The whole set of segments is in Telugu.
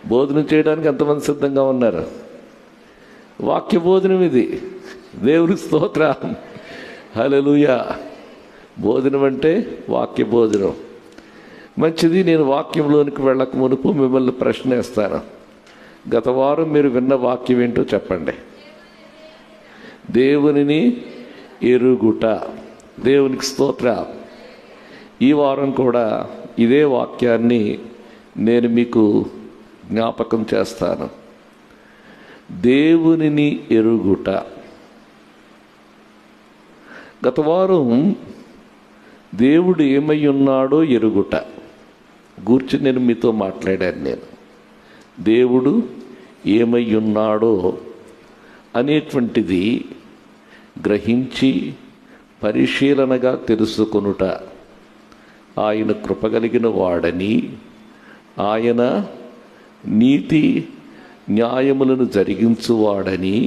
భోజనం చేయడానికి ఎంతమంది సిద్ధంగా ఉన్నారు? వాక్య భోజనం ఇది. దేవునికి స్తోత్రం, హల్లెలూయా. భోజనం అంటే వాక్య భోజనం. మంచిది. నేను వాక్యంలోనికి వెళ్ళక మునుపు మిమ్మల్ని ప్రశ్న వేస్తాను. గత వారం మీరు విన్న వాక్యం ఏంటో చెప్పండి. దేవునిని ఎరుగుట. దేవునికి స్తోత్రం. ఈ వారం కూడా ఇదే వాక్యాన్ని నేను మీకు జ్ఞాపకం చేస్తాను. దేవునిని ఎరుగుట. గత వారం దేవుడు ఏమై ఉన్నాడో ఎరుగుట గూర్చి నేను మీతో మాట్లాడాను. దేవుడు ఏమై ఉన్నాడో అనేటువంటిది గ్రహించి పరిశీలనగా తెలుసుకొనుట. ఆయన కృపగలిగిన వాడని, ఆయన నీతి న్యాయములను జరిగించువాడని,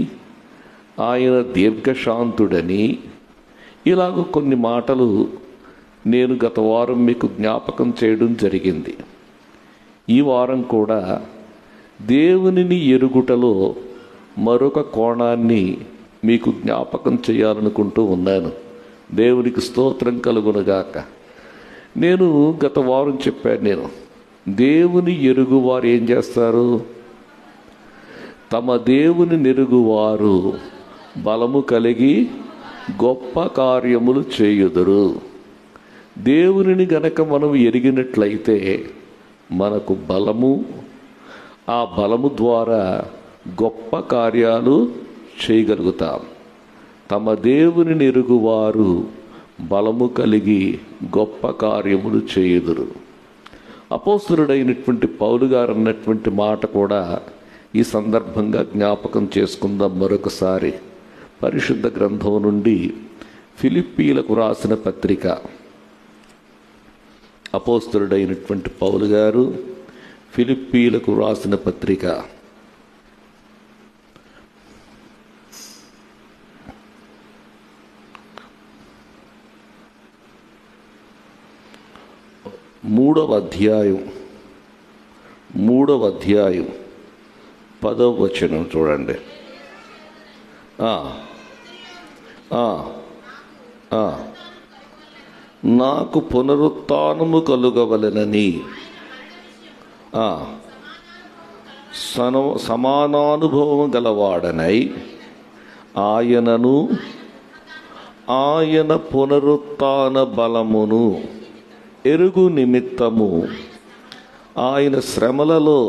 ఆయన దీర్ఘశాంతుడని, ఇలాగ కొన్ని మాటలు నేను గత వారం మీకు జ్ఞాపకం చేయడం జరిగింది. ఈ వారం కూడా దేవునిని ఎరుగుటలో మరొక కోణాన్ని మీకు జ్ఞాపకం చేయాలనుకుంటూ ఉన్నాను. దేవునికి స్తోత్రం కలుగునుగాక. నేను గత వారం చెప్పాను, దేవుని ఎరుగువారు ఏం చేస్తారు? తమ దేవుని నెరుగువారు బలము కలిగి గొప్ప కార్యములు చేయుదురు. దేవునిని గనక మనం ఎరిగినట్లయితే మనకు బలము, ఆ బలము ద్వారా గొప్ప కార్యాలు చేయగలుగుతాం. తమ దేవుని నెరుగువారు బలము కలిగి గొప్ప కార్యములు చేయుదురు. అపోస్తలుడైనటువంటి పౌలు గారు అన్నటువంటి మాట కూడా ఈ సందర్భంగా జ్ఞాపకం చేసుకుందాం మరొకసారి. పరిశుద్ధ గ్రంథం నుండి ఫిలిప్పీలకు రాసిన పత్రిక. అపోస్తలుడైనటువంటి పౌలు గారు ఫిలిప్పీలకు రాసిన పత్రిక 3వ అధ్యాయం 10వ వచనం చూడండి. నాకు పునరుత్థానము కలుగవలెనని సమానానుభవం గలవాడనై ఆయనను ఆయన పునరుత్థాన బలమును ఎరుగు నిమిత్తము ఆయన శ్రమలలో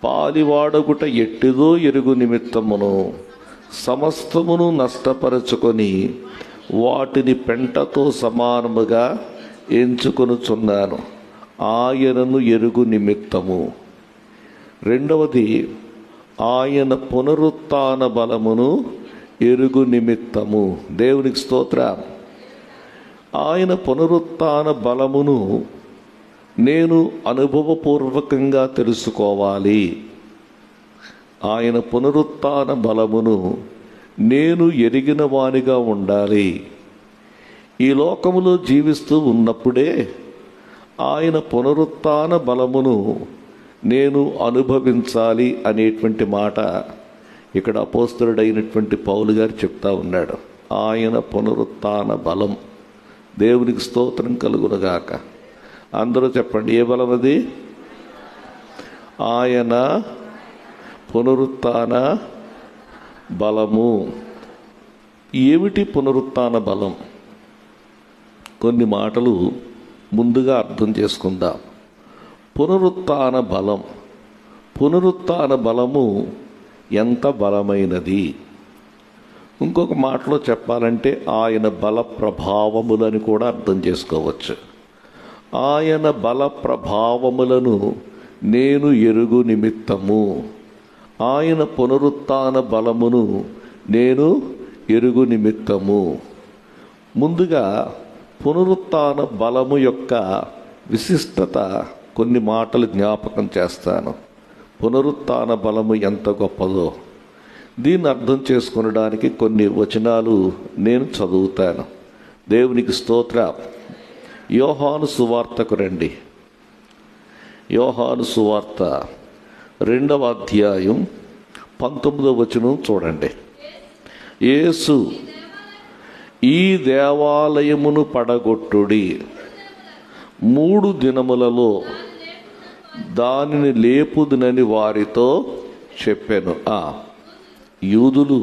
పాలివాడగుట ఎట్టిదో ఎరుగు నిమిత్తమును సమస్తమును నష్టపరచుకొని వాటిని పెంటతో సమానముగా ఎంచుకొనుచున్నాను. ఆయనను ఎరుగు నిమిత్తము. రెండవది, ఆయన పునరుత్థాన బలమును ఎరుగు నిమిత్తము. దేవునికి స్తోత్రం. ఆయన పునరుత్థాన బలమును నేను అనుభవపూర్వకంగా తెలుసుకోవాలి. ఆయన పునరుత్థాన బలమును నేను ఎరిగిన వానిగా ఉండాలి. ఈ లోకములో జీవిస్తూ ఉన్నప్పుడే ఆయన పునరుత్థాన బలమును నేను అనుభవించాలి అనేటువంటి మాట ఇక్కడ అపోస్తలుడైనటువంటి పౌలు గారు చెప్తా ఉన్నాడు. ఆయన పునరుత్థాన బలం. దేవునికి స్తోత్రం కలుగునుగాక. అందరూ చెప్పండి, ఏ బలం అది? ఆయన పునరుత్థాన బలము. ఏమిటి పునరుత్థాన బలం? కొన్ని మాటలు ముందుగా అర్థం చేసుకుందాం. పునరుత్థాన బలం, పునరుత్థాన బలము ఎంత బలమైనది? ఇంకొక మాటలో చెప్పాలంటే ఆయన బల ప్రభావములని కూడా అర్థం చేసుకోవచ్చు. ఆయన బల ప్రభావములను నేను ఎరుగు నిమిత్తము, ఆయన పునరుత్థాన బలమును నేను ఎరుగు నిమిత్తము. ముందుగా పునరుత్థాన బలము యొక్క విశిష్టత కొన్ని మాటలు జ్ఞాపకం చేస్తాను. పునరుత్థాన బలము ఎంత గొప్పదో దీన్ని అర్థం చేసుకొనడానికి కొన్ని వచనాలు నేను చదువుతాను. దేవునికి స్తోత్రం. యోహాను సువార్తకు రండి. యోహాను సువార్త 2వ అధ్యాయం 19వ వచనం చూడండి. యేసు, ఈ దేవాలయమును పడగొట్టుడి, 3 దినములలో దానిని లేపుదునని వారితో చెప్పెను. యూదులు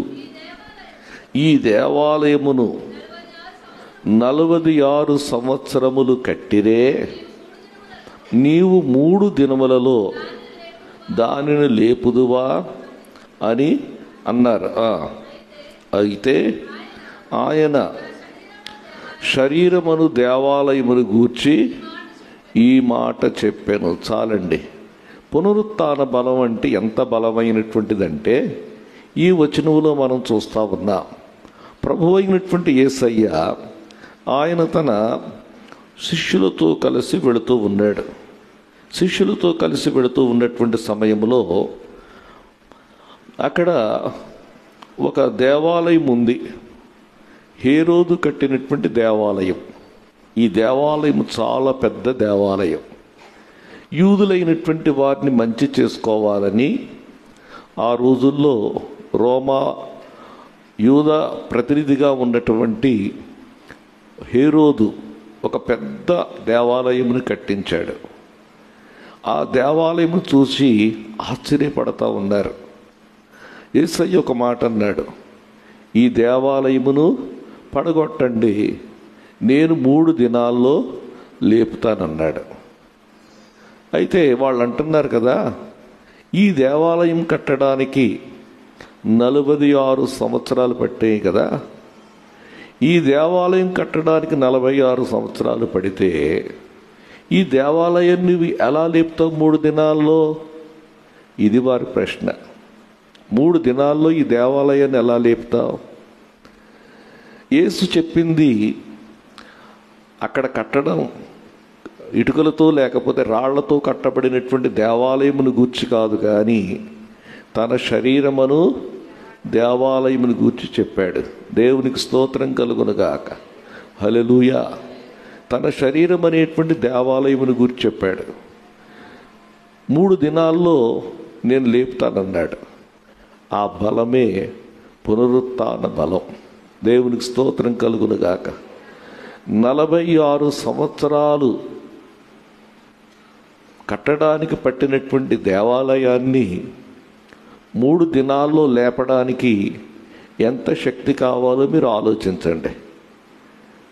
ఈ దేవాలయమును 46 సంవత్సరములు కట్టిరే, నీవు 3 దినములలో దానిని లేపుదువా అని అన్నారు. అయితే ఆయన శరీరమును దేవాలయమును గూర్చి ఈ మాట చెప్పాను. చాలండి. పునరుత్థాన బలం అంటే ఎంత బలమైనటువంటిదంటే ఈ వచనములో మనం చూస్తూ ఉన్నాం. ప్రభువు అయినటువంటి యేసయ్య ఆయన తన శిష్యులతో కలిసి వెళుతూ ఉన్నాడు. శిష్యులతో కలిసి వెళుతూ ఉన్నటువంటి సమయంలో అక్కడ ఒక దేవాలయం ఉంది. హేరోదు కట్టినటువంటి దేవాలయం. ఈ దేవాలయం చాలా పెద్ద దేవాలయం. యూదులైనటువంటి వారిని మంచి చేసుకోవాలని ఆ రోజుల్లో రోమా యూద ప్రతినిధిగా ఉన్నటువంటి హేరోదు ఒక పెద్ద దేవాలయమును కట్టించాడు. ఆ దేవాలయం చూసి ఆశ్చర్యపడతా ఉన్నారు. యేసయ్య ఒక మాట అన్నాడు, ఈ దేవాలయమును పడగొట్టండి, నేను 3 దినాల్లో లేపుతానన్నాడు. అయితే వాళ్ళు అంటున్నారు కదా, ఈ దేవాలయం కట్టడానికి 46 సంవత్సరాలు పట్టాయి కదా. ఈ దేవాలయం కట్టడానికి 46 సంవత్సరాలు పడితే ఈ దేవాలయాన్ని ఎలా లేపుతావు 3 దినాల్లో? ఇది వారి ప్రశ్న. 3 దినాల్లో ఈ దేవాలయాన్ని ఎలా లేపుతావు? యేసు చెప్పింది అక్కడ కట్టడం ఇటుకలతో లేకపోతే రాళ్లతో కట్టబడినటువంటి దేవాలయమును గూర్చి కాదు, కానీ తన శరీరమును దేవాలయమును గూర్చి చెప్పాడు. దేవునికి స్తోత్రం కలుగునుగాక. హల్లెలూయా. తన శరీరం అనేటువంటి దేవాలయమును గూర్చి చెప్పాడు. 3 దినాల్లో నేను లేపుతానన్నాడు. ఆ బలమే పునరుత్థాన బలం. దేవునికి స్తోత్రం కలుగునుగాక. 46 సంవత్సరాలు కట్టడానికి పట్టినటువంటి దేవాలయాన్ని 3 దినాల్లో లేపడానికి ఎంత శక్తి కావాలో మీరు ఆలోచించండి.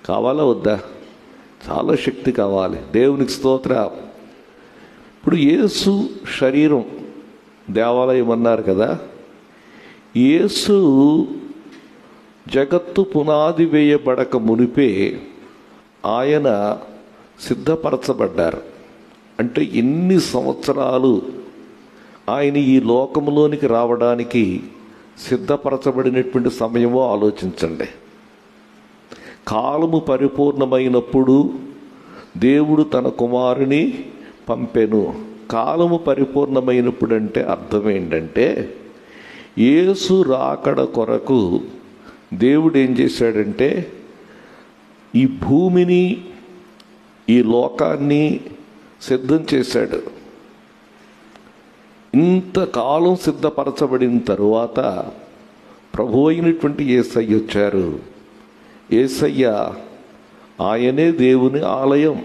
కావాలా వద్దా? చాలా శక్తి కావాలి. దేవునికి స్తోత్రం. ఇప్పుడు యేసు శరీరం దేవాలయం అన్నారు కదా. యేసు జగత్తు పునాది వేయబడక మునిపే ఆయన సిద్ధపరచబడ్డారు. అంటే ఎన్ని సంవత్సరాలు ఆయన ఈ లోకంలోనికి రావడానికి సిద్ధపరచబడినటువంటి సమయమో ఆలోచించండి. కాలము పరిపూర్ణమైనప్పుడు దేవుడు తన కుమారుని పంపెను. కాలము పరిపూర్ణమైనప్పుడు అంటే అర్థం ఏంటంటే యేసు రాకడ కొరకు దేవుడు ఏం చేశాడంటే ఈ భూమిని ఈ లోకాన్ని సిద్ధం చేశాడు. ఇంతకాలం సిద్ధపరచబడిన తరువాత ప్రభు అయినటువంటి యేసయ్య వచ్చారు. యేసయ్య ఆయనే దేవుని ఆలయం.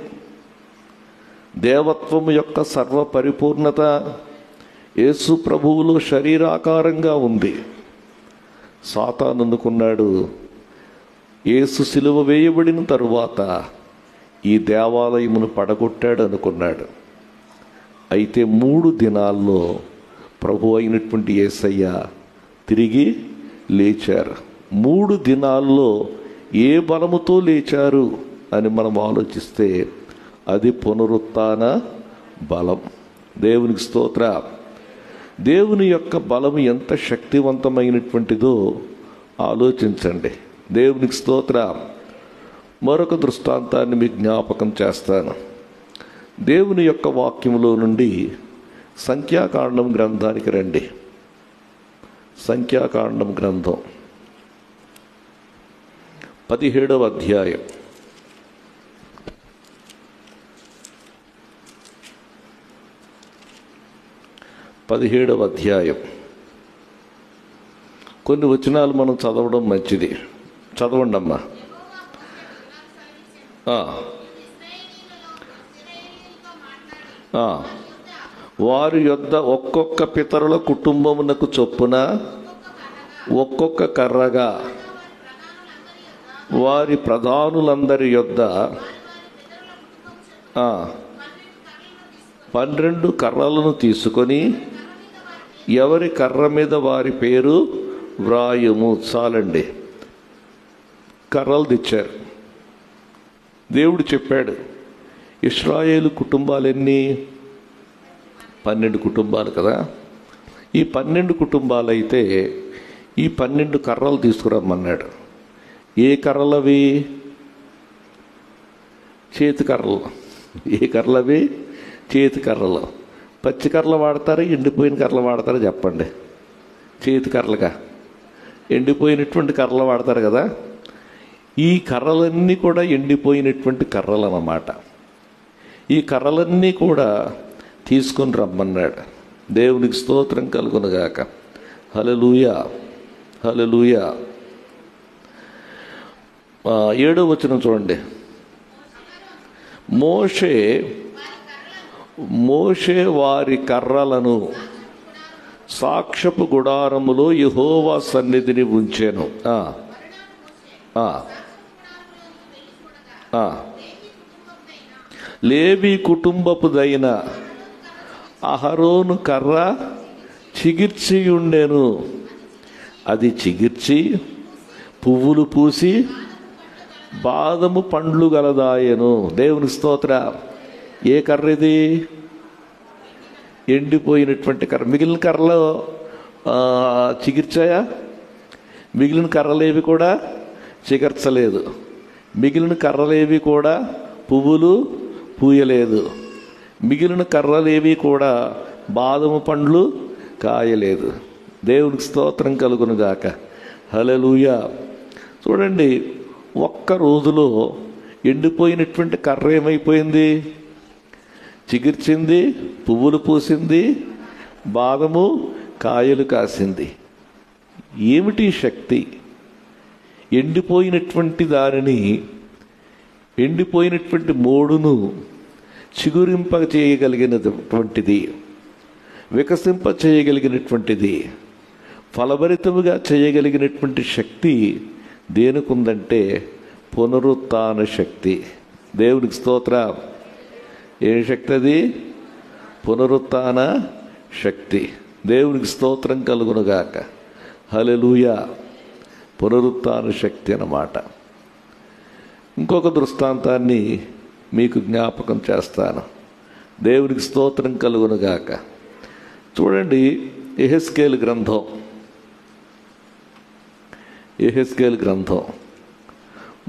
దేవత్వము యొక్క సర్వ పరిపూర్ణత యేసు ప్రభువులో శరీరాకారంగా ఉంది. సాతాను అనుకున్నాడు, యేసు సిలువ వేయబడిన తరువాత ఈ దేవాలయమును పడగొట్టాడు అనుకున్నాడు. అయితే 3 దినాల్లో ప్రభు అయినటువంటి యేసయ్య తిరిగి లేచారు. 3 దినాల్లో ఏ బలముతో లేచారు అని మనం ఆలోచిస్తే అది పునరుత్థాన బలం. దేవునికి స్తోత్రం. దేవుని యొక్క బలము ఎంత శక్తివంతమైనటువంటిదో ఆలోచించండి. దేవునికి స్తోత్రం. మరొక దృష్టాంతాన్ని మీకు జ్ఞాపకం చేస్తాను. దేవుని యొక్క వాక్యములో నుండి సంఖ్యాకాండం గ్రంథానికి రండి. సంఖ్యాకాండం గ్రంథం 17వ అధ్యాయం. 17వ అధ్యాయం. కొన్ని వచనాలు మనం చదవడం మంచిది. చదవండి అమ్మా. వారి యొద్ద ఒక్కొక్క పితరుల కుటుంబమునకు చొప్పున ఒక్కొక్క కర్రగా వారి ప్రధానులందరి యొద్ద 12 కర్రలను తీసుకొని ఎవరి కర్ర మీద వారి పేరు వ్రాయుము. చాలండి. కర్రలు తెచ్చారు. దేవుడు చెప్పాడు, ఇశ్రాయేలు కుటుంబాలన్నీ 12 కుటుంబాలు కదా. ఈ 12 కుటుంబాలైతే ఈ 12 కర్రలు తీసుకురమ్మన్నాడు. ఏ కర్రలవి? చేతి కర్రలు. ఏ కర్రలవి? చేతి కర్రలు. పచ్చి కర్రలు వాడతారా, ఎండిపోయిన కర్రలు వాడతారా చెప్పండి. చేతి కర్రలుగా ఎండిపోయినటువంటి కర్రలు వాడతారు కదా. ఈ కర్రలన్నీ కూడా ఎండిపోయినటువంటి కర్రలు అన్నమాట. ఈ కర్రలన్నీ కూడా తీసుకొని రమ్మన్నాడు. దేవునికి స్తోత్రం కలుగునుగాక. హల్లెలూయా, హల్లెలూయా. 7వ వచనం చూడండి. మోషే వారి కర్రలను సాక్ష్యపు గుడారములో యెహోవా సన్నిధిని ఉంచెను. లేవి కుటుంబపుదైన అహరోను కర్ర చిగిర్చి ఉండెను. అది చిగిర్చి పువ్వులు పూసి బాదము పండ్లు గలదాయను. దేవుని స్తోత్ర. ఏ కర్ర ఇది? ఎండిపోయినటువంటి కర్ర. మిగిలిన కర్రలు చిగిర్చాయా? మిగిలిన కర్రలేవి కూడా చిగర్చలేదు. మిగిలిన కర్రలేవి కూడా పువ్వులు పూయలేదు. మిగిలిన కర్రలేవి కూడా బాదము పండ్లు కాయలేదు. దేవునికి స్తోత్రం కలుగునుగాక. హల్లెలూయా. చూడండి, ఒక్క రోజులో ఎండిపోయినటువంటి కర్ర ఏమైపోయింది? చిగిర్చింది, పువ్వులు పూసింది, బాదము కాయలు కాసింది. ఏమిటి శక్తి? ఎండిపోయినటువంటి దానిని, ఎండిపోయినటువంటి మోడును చిగురింప చేయగలిగినటువంటిది, వికసింప చేయగలిగినటువంటిది, ఫలభరితముగా చేయగలిగినటువంటి శక్తి దేనికుందంటే పునరుత్థాన శక్తి. దేవునికి స్తోత్రం. ఏం శక్తి అది? పునరుత్థాన శక్తి. దేవునికి స్తోత్రం కలుగునుగాక. హల్లెలూయా. పునరుత్థాన శక్తి అన్నమాట. ఇంకొక దృష్టాంతాన్ని మీకు జ్ఞాపకం చేస్తాను. దేవునికి స్తోత్రం కలుగునుగాక. చూడండి, యెహెజ్కేలు గ్రంథం. యెహెజ్కేలు గ్రంథం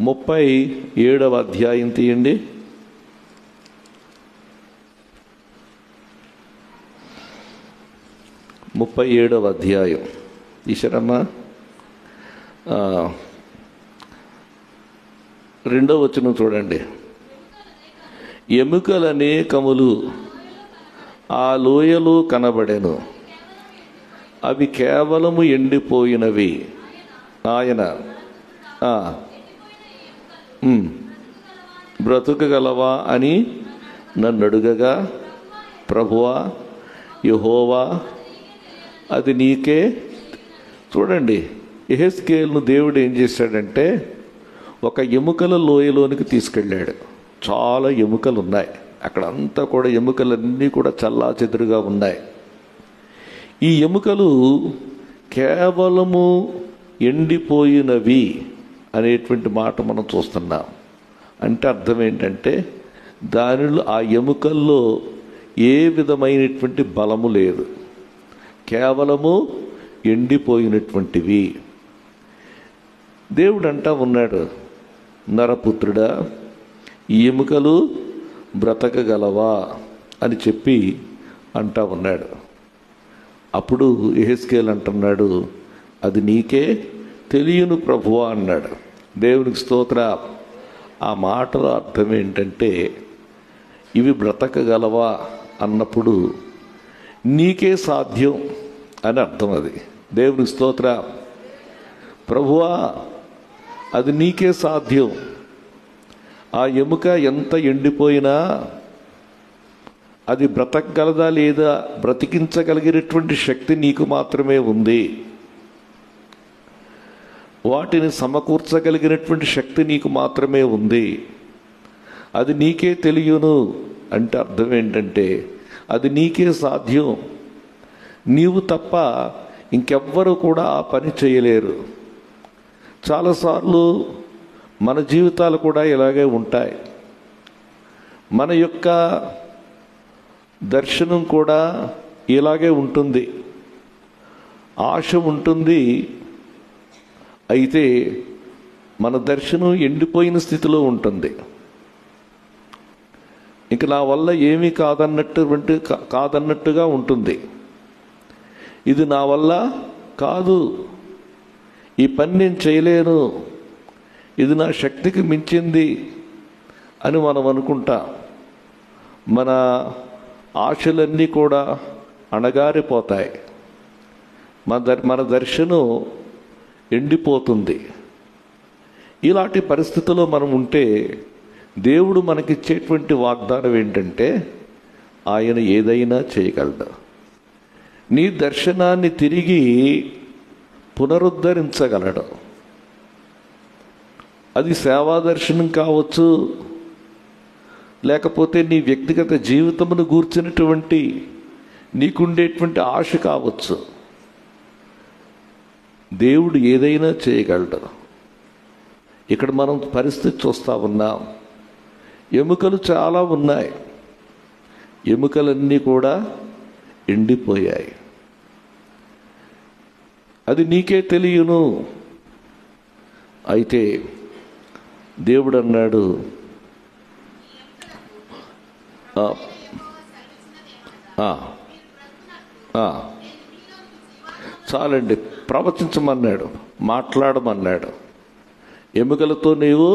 37వ అధ్యాయం తీయండి. 37వ అధ్యాయం. ఈశ్వరమ్మ 2వ వచనం చూడండి. ఎముకలనేకములు ఆ లోయలో కనబడెను, అవి కేవలము ఎండిపోయినవి. ఆయన బ్రతుకగలవా అని నన్ను అడుగగా, ప్రభువా యెహోవా అది నీకే. చూడండి, యెహెజ్కేలును దేవుడు ఏం చేశాడంటే ఒక ఎముకల లోయలోనికి తీసుకెళ్ళాడు. చాలా ఎముకలు ఉన్నాయి అక్కడంతా కూడా. ఎముకలన్నీ కూడా చల్లా చెదురుగా ఉన్నాయి. ఈ ఎముకలు కేవలము ఎండిపోయినవి అనేటువంటి మాట మనం చూస్తున్నాం. అంటే అర్థం ఏంటంటే దానిలో, ఆ ఎముకల్లో ఏ విధమైనటువంటి బలము లేదు, కేవలము ఎండిపోయినటువంటివి. దేవుడు అంటా ఉన్నాడు, నరపుత్రుడా ఈ ఎముకలు బ్రతకగలవా అని చెప్పి అంటా ఉన్నాడు. అప్పుడు యెహెజ్కేలు అంటున్నాడు, అది నీకే తెలియను ప్రభువా అన్నాడు. దేవునికి స్తోత్ర. ఆ మాటల అర్థం ఏంటంటే ఇవి బ్రతకగలవా అన్నప్పుడు నీకే సాధ్యం అని అర్థం. అది దేవుని స్తోత్ర. ప్రభువా, అది నీకే సాధ్యం. ఆ ఎముక ఎంత ఎండిపోయినా అది బ్రతకగలదా లేదా, బ్రతికించగలిగినటువంటి శక్తి నీకు మాత్రమే ఉంది. వాటిని సమకూర్చగలిగినటువంటి శక్తి నీకు మాత్రమే ఉంది. అది నీకే తెలియను అంటే అర్థం ఏంటంటే అది నీకే సాధ్యం. నీవు తప్ప ఇంకెవ్వరూ కూడా ఆ పని చేయలేరు. చాలాసార్లు మన జీవితాలు కూడా ఇలాగే ఉంటాయి. మన యొక్క దర్శనం కూడా ఇలాగే ఉంటుంది. ఆశ ఉంటుంది, అయితే మన దర్శనం ఎండిపోయిన స్థితిలో ఉంటుంది. ఇంక నా వల్ల ఏమీ కాదన్నట్టుగా ఉంటుంది. ఇది నా వల్ల కాదు, ఈ పని నేను చేయలేను, ఇది నా శక్తికి మించింది అని మనం అనుకుంటాం. మన ఆశలన్నీ కూడా అణగారిపోతాయి. మన దర్శనం ఎండిపోతుంది. ఇలాంటి పరిస్థితుల్లో మనం ఉంటే దేవుడు మనకిచ్చేటువంటి వాగ్దానం ఏంటంటే ఆయన ఏదైనా చేయగలడు. నీ దర్శనాన్ని తిరిగి పునరుద్ధరించగలడు. అది సేవా దర్శనం కావచ్చు, లేకపోతే నీ వ్యక్తిగత జీవితమును గూర్చినటువంటి నీకుండేటువంటి ఆశ కావచ్చు. దేవుడు ఏదైనా చేయగలడు. ఇక్కడ మనం పరిస్థితి చూస్తూ ఉన్నాం. ఎముకలు చాలా ఉన్నాయి, ఎముకలన్నీ కూడా ఎండిపోయాయి. అది నీకే తెలియను. అయితే దేవుడు అన్నాడు, చాలండి, ప్రవచించమన్నాడు, మాట్లాడమన్నాడు. ఎముకలతో నీవు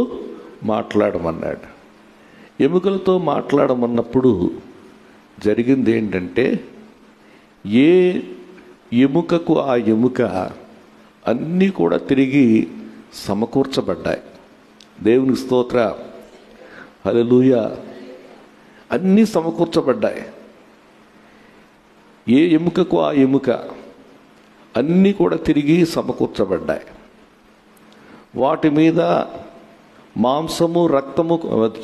మాట్లాడమన్నాడు. ఎముకలతో మాట్లాడమన్నప్పుడు జరిగింది ఏంటంటే, ఏ ఎముకకు ఆ ఎముక అన్నీ కూడా తిరిగి సమకూర్చబడ్డాయి. దేవుని స్తోత్ర, హల్లెలూయా. అన్నీ సమకూర్చబడ్డాయి. ఏ ఎముకకు ఆ ఎముక అన్నీ కూడా తిరిగి సమకూర్చబడ్డాయి. వాటి మీద మాంసము, రక్తము,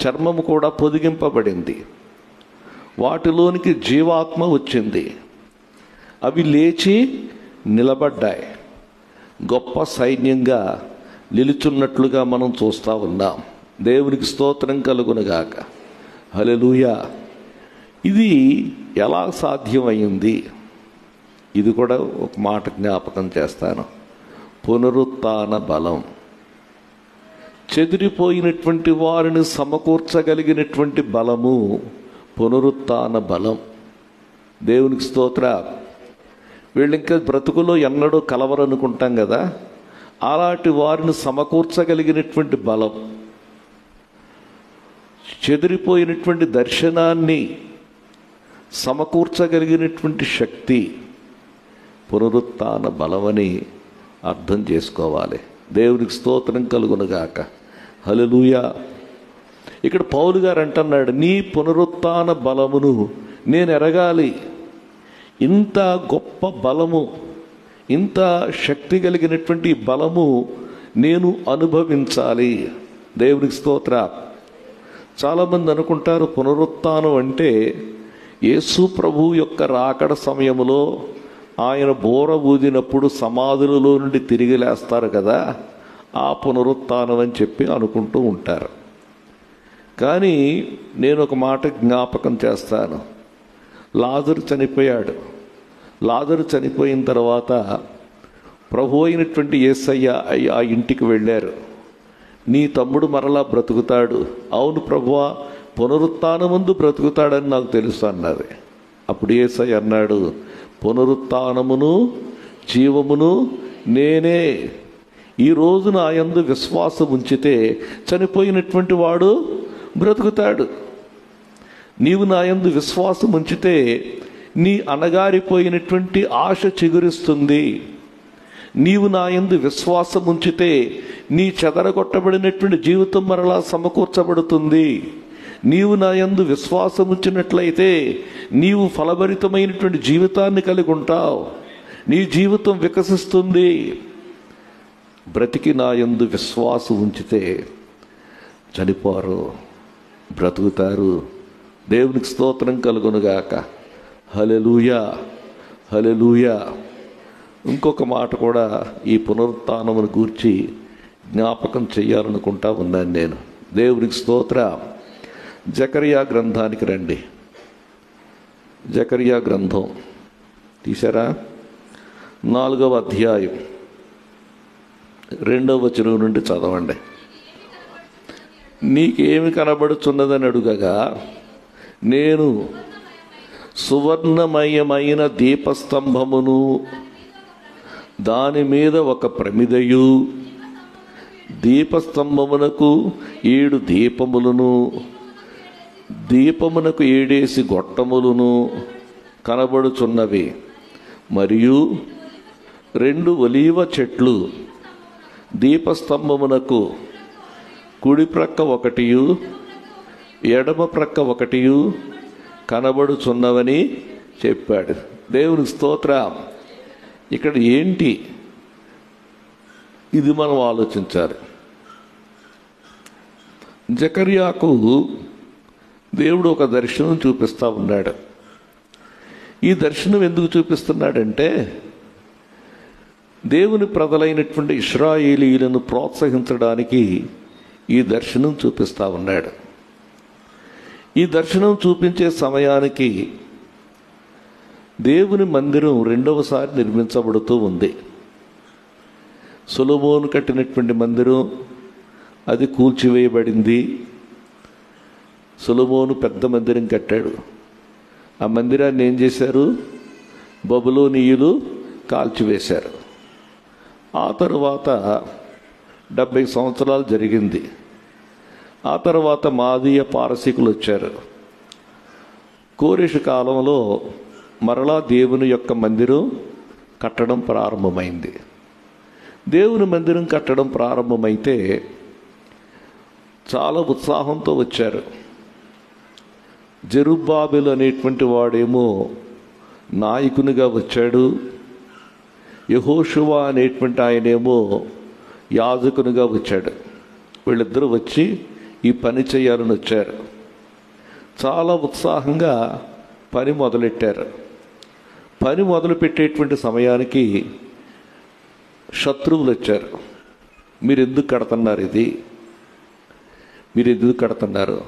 చర్మము కూడా పొదిగింపబడింది. వాటిలోనికి జీవాత్మ వచ్చింది. అవి లేచి నిలబడ్డాయి. గొప్ప సైన్యంగా నిలుచున్నట్లుగా మనం చూస్తూ ఉన్నాం. దేవునికి స్తోత్రం కలుగునుగాక. హల్లెలూయా. ఇది ఎలా సాధ్యమైంది? ఇది కూడా ఒక మాట జ్ఞాపకం చేస్తాను. పునరుత్థాన బలం. చెదిరిపోయినటువంటి వారిని సమకూర్చగలిగినటువంటి బలము పునరుత్థాన బలం. దేవునికి స్తోత్ర. వీళ్ళు ఇంకా బ్రతుకులో ఎన్నడూ కలవరనుకుంటాం కదా, అలాంటి వారిని సమకూర్చగలిగినటువంటి బలం, చెదిరిపోయినటువంటి దర్శనాన్ని సమకూర్చగలిగినటువంటి శక్తి పునరుత్థాన బలమని అర్థం చేసుకోవాలి. దేవునికి స్తోత్రం కలుగునుగాక. హల్లెలూయా. ఇక్కడ పౌలు గారు అంటున్నాడు, నీ పునరుత్థాన బలమును నేను ఎరగాలి. ఇంత గొప్ప బలము, ఇంత శక్తి కలిగినటువంటి బలము నేను అనుభవించాలి. దేవునికి స్తోత్ర. చాలామంది అనుకుంటారు పునరుత్థానం అంటే యేసు ప్రభు యొక్క రాకడ సమయంలో ఆయన బోర ఊదినప్పుడు సమాధులలో నుండి తిరిగి లేస్తారు కదా, ఆ పునరుత్థానం అని చెప్పి అనుకుంటూ ఉంటారు. కానీ నేను ఒక మాట జ్ఞాపకం చేస్తాను. లాజరు చనిపోయాడు. లాజరు చనిపోయిన తర్వాత ప్రభు అయినటువంటి యేసయ్య ఆ ఇంటికి వెళ్ళారు. నీ తమ్ముడు మరలా బ్రతుకుతాడు. అవును ప్రభువా, పునరుత్థానమందు బ్రతుకుతాడని నాకు తెలుసు అన్నది. అప్పుడు యేసయ్య అన్నాడు, పునరుత్థానమును జీవమును నేనే. ఈరోజు నా యందు విశ్వాసం ఉంచితే చనిపోయినటువంటి వాడు బ్రతుకుతాడు. నీవు నా యందు విశ్వాసం ఉంచితే నీ అణగారిపోయినటువంటి ఆశ చిగురిస్తుంది. నీవు నా యందు విశ్వాసం ఉంచితే నీ చెదరగొట్టబడినటువంటి జీవితం మరలా సమకూర్చబడుతుంది. నీవు నా యందు విశ్వాసం ఉంచినట్లయితే నీవు ఫలభరితమైనటువంటి జీవితాన్ని కలిగి ఉంటావు. నీ జీవితం వికసిస్తుంది. బ్రతికి నా యందు విశ్వాసం ఉంచితే చనిపోరు, బ్రతుకుతారు. దేవునికి స్తోత్రం కలుగునుగాక. హల్లెలూయా, హల్లెలూయా. ఇంకొక మాట కూడా ఈ పునరుత్థానమును గూర్చి జ్ఞాపకం చేయాలనుకుంటా ఉన్నాను నేను. దేవునికి స్తోత్రం. జకరియా గ్రంథానికి రండి. జకరియా గ్రంథం తీశారా? 4వ అధ్యాయం 2వ వచనం నుండి చదవండి. నీకేమి కనబడుచున్నదని అడుగగా, నేను సువర్ణమయమైన దీపస్తంభమును, దాని మీద ఒక ప్రమిదయు, దీపస్తంభమునకు 7 దీపములను, దీపమునకు 7 గొట్టములను కనబడుచున్నవి. మరియు 2 ఒలీవ చెట్లు దీపస్తంభమునకు కుడి ప్రక్క ఒకటియు ఎడమ ప్రక్క ఒకటియు కనబడుచున్నవని చెప్పాడు. దేవుని స్తోత్రం. ఇక్కడ ఏంటి? ఇది మనం ఆలోచించాలి. జకర్యాకు దేవుడు ఒక దర్శనం చూపిస్తూ ఉన్నాడు. ఈ దర్శనం ఎందుకు చూపిస్తున్నాడంటే, దేవుని ప్రజలైనటువంటి ఇశ్రాయేలీయులను ప్రోత్సహించడానికి ఈ దర్శనం చూపిస్తూ ఉన్నాడు. ఈ దర్శనం చూపించే సమయానికి దేవుని మందిరం 2వసారి నిర్మించబడుతూ ఉంది. సొలొమోను కట్టినటువంటి మందిరం అది కూల్చివేయబడింది. సొలొమోను పెద్ద మందిరం కట్టాడు. ఆ మందిరాన్ని ఏం చేశారు? బబులోనీయులు కాల్చివేశారు. ఆ తరువాత 70 సంవత్సరాలు జరిగింది. ఆ తర్వాత మాదీయ పారసీకులు వచ్చారు. కోరెషు కాలంలో మరలా దేవుని యొక్క మందిరం కట్టడం ప్రారంభమైంది. దేవుని మందిరం కట్టడం ప్రారంభమైతే చాలా ఉత్సాహంతో వచ్చారు. జెరుబ్బాబెలు అనేటువంటి వాడేమో నాయకునిగా వచ్చాడు. యెహోషువ అనేటువంటి ఆయనేమో యాజకునిగా వచ్చాడు. వీళ్ళిద్దరూ వచ్చి ఈ పని చేయాలని వచ్చారు. చాలా ఉత్సాహంగా పని మొదలెట్టారు. పని మొదలుపెట్టేటువంటి సమయానికి శత్రువులు వచ్చారు. మీరు ఎందుకు కడుతున్నారు? ఇది మీరు ఎందుకు కడుతున్నారు?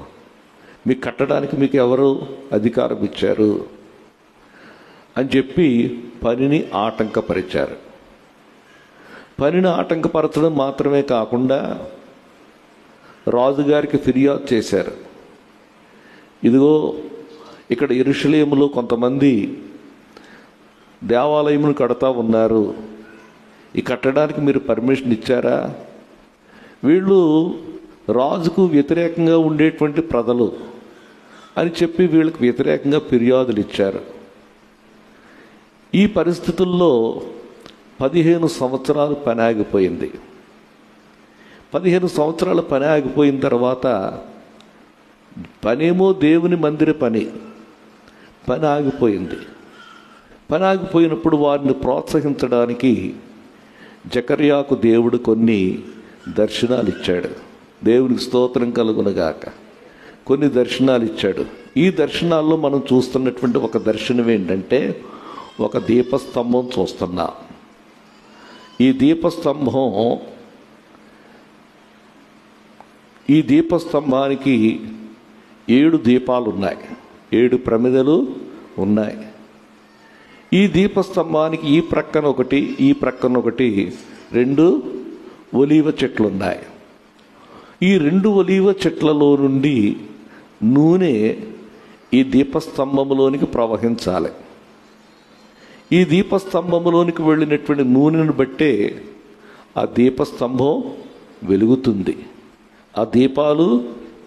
మీకు కట్టడానికి మీకు ఎవరు అధికారం ఇచ్చారు అని చెప్పి పనిని ఆటంకపరిచారు. పనిని ఆటంకపరచడం మాత్రమే కాకుండా రాజుగారికి ఫిర్యాదు చేశారు. ఇదిగో ఇక్కడ యెరూషలేములో కొంతమంది దేవాలయమును కడతా ఉన్నారు. ఈ కట్టడానికి మీరు పర్మిషన్ ఇచ్చారా? వీళ్ళు రాజుకు వ్యతిరేకంగా ఉండేటువంటి ప్రజలు అని చెప్పి వీళ్ళకి వ్యతిరేకంగా ఫిర్యాదులు ఇచ్చారు. ఈ పరిస్థితుల్లో 15 సంవత్సరాలు పని ఆగిపోయింది. 15 సంవత్సరాలు పని ఆగిపోయిన తర్వాత పనేమో దేవుని మందిర పని ఆగిపోయింది. పని ఆగిపోయినప్పుడు వారిని ప్రోత్సహించడానికి జకర్యాకు దేవుడు కొన్ని దర్శనాలు ఇచ్చాడు. దేవునికి స్తోత్రం కలుగునుగాక. కొన్ని దర్శనాలు ఇచ్చాడు. ఈ దర్శనాల్లో మనం చూస్తున్నటువంటి ఒక దర్శనం ఏంటంటే, ఒక దీపస్తంభం చూస్తున్నాం. ఈ దీపస్తంభానికి 7 దీపాలు ఉన్నాయి. 7 ప్రమిదలు ఉన్నాయి. ఈ దీపస్తంభానికి ఈ ప్రక్కన ఒకటి, ఈ ప్రక్కన ఒకటి 2 ఒలీవ చెట్లు ఉన్నాయి. ఈ 2 ఒలీవ చెట్లలో నుండి నూనె ఈ దీపస్తంభంలోనికి ప్రవహించాలి. ఈ దీపస్తంభంలోనికి వెళ్ళినటువంటి నూనెను బట్టే ఆ దీపస్తంభం వెలుగుతుంది. ఆ దీపాలు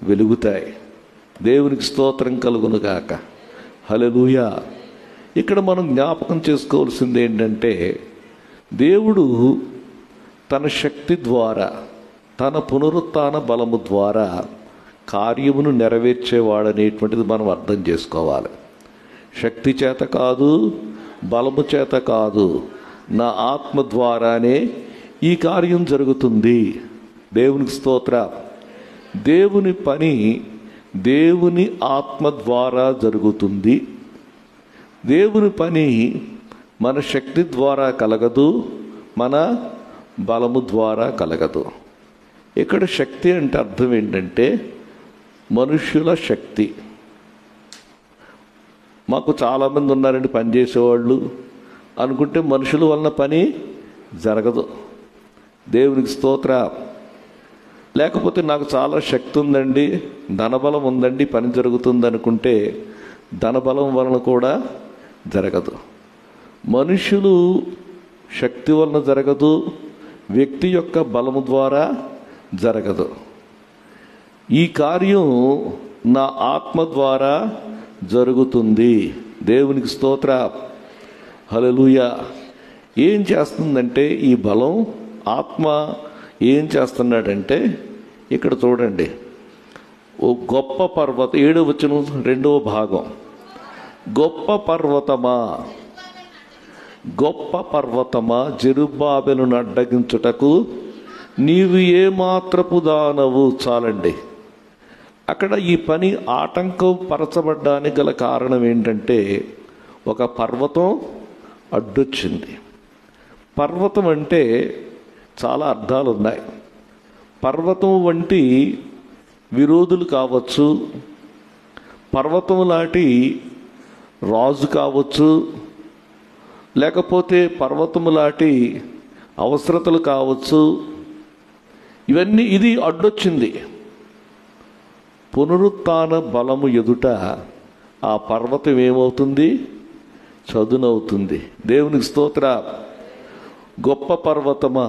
వెలుగుతాయి. దేవునికి స్తోత్రం కలుగునుగాక. హల్లెలూయా. ఇక్కడ మనం జ్ఞాపకం చేసుకోవాల్సింది ఏంటంటే, దేవుడు తన శక్తి ద్వారా, తన పునరుత్థాన బలము ద్వారా కార్యమును నెరవేర్చేవాడనేటువంటిది మనం అర్థం చేసుకోవాలి. శక్తి చేత కాదు, బలము చేత కాదు, నా ఆత్మ ద్వారానే ఈ కార్యం జరుగుతుంది. దేవునికి స్తోత్రం. దేవుని పని దేవుని ఆత్మ ద్వారా జరుగుతుంది. దేవుని పని మన శక్తి ద్వారా కలగదు, మన బలము ద్వారా కలగదు. ఇక్కడ శక్తి అంటే అర్థం ఏంటంటే మనుష్యుల శక్తి. మాకు చాలామంది ఉన్నారండి పనిచేసేవాళ్ళు అనుకుంటే మనుషుల వలన పని జరగదు. దేవునికి స్తోత్రం. లేకపోతే నాకు చాలా శక్తి ఉందండి, ధనబలం ఉందండి, పని జరుగుతుంది అనుకుంటే ధనబలం వలన కూడా జరగదు. మనుషులు శక్తి వలన జరగదు, వ్యక్తి యొక్క బలము ద్వారా జరగదు. ఈ కార్యం నా ఆత్మ ద్వారా జరుగుతుంది. దేవునికి స్తోత్రం. హల్లెలూయా. ఏం చేస్తుందంటే ఈ బలం, ఆత్మ ఏం చేస్తున్నాడంటే, ఇక్కడ చూడండి, ఓ గొప్ప పర్వత, 7వ వచనం 2వ భాగం, గొప్ప పర్వతమా, గొప్ప పర్వతమా, జెరుబ్బాబెలును అడ్డగించుటకు నీవు ఏమాత్రపు దానవు. చాలండి. అక్కడ ఈ పని ఆటంకం పరచబడ్డానికి గల కారణం ఏంటంటే, ఒక పర్వతం అడ్డొచ్చింది. పర్వతం అంటే చాలా అర్థాలు ఉన్నాయి. పర్వతం వంటి విరోధులు కావచ్చు, పర్వతం లాంటి రాజు కావచ్చు, లేకపోతే పర్వతము లాంటి అవసరతలు కావచ్చు, ఇవన్నీ ఇది అడ్డొచ్చింది. పునరుత్థాన బలము ఎదుట ఆ పర్వతం ఏమవుతుంది? చదునవుతుంది. దేవునికి స్తోత్రం. గొప్ప పర్వతమా,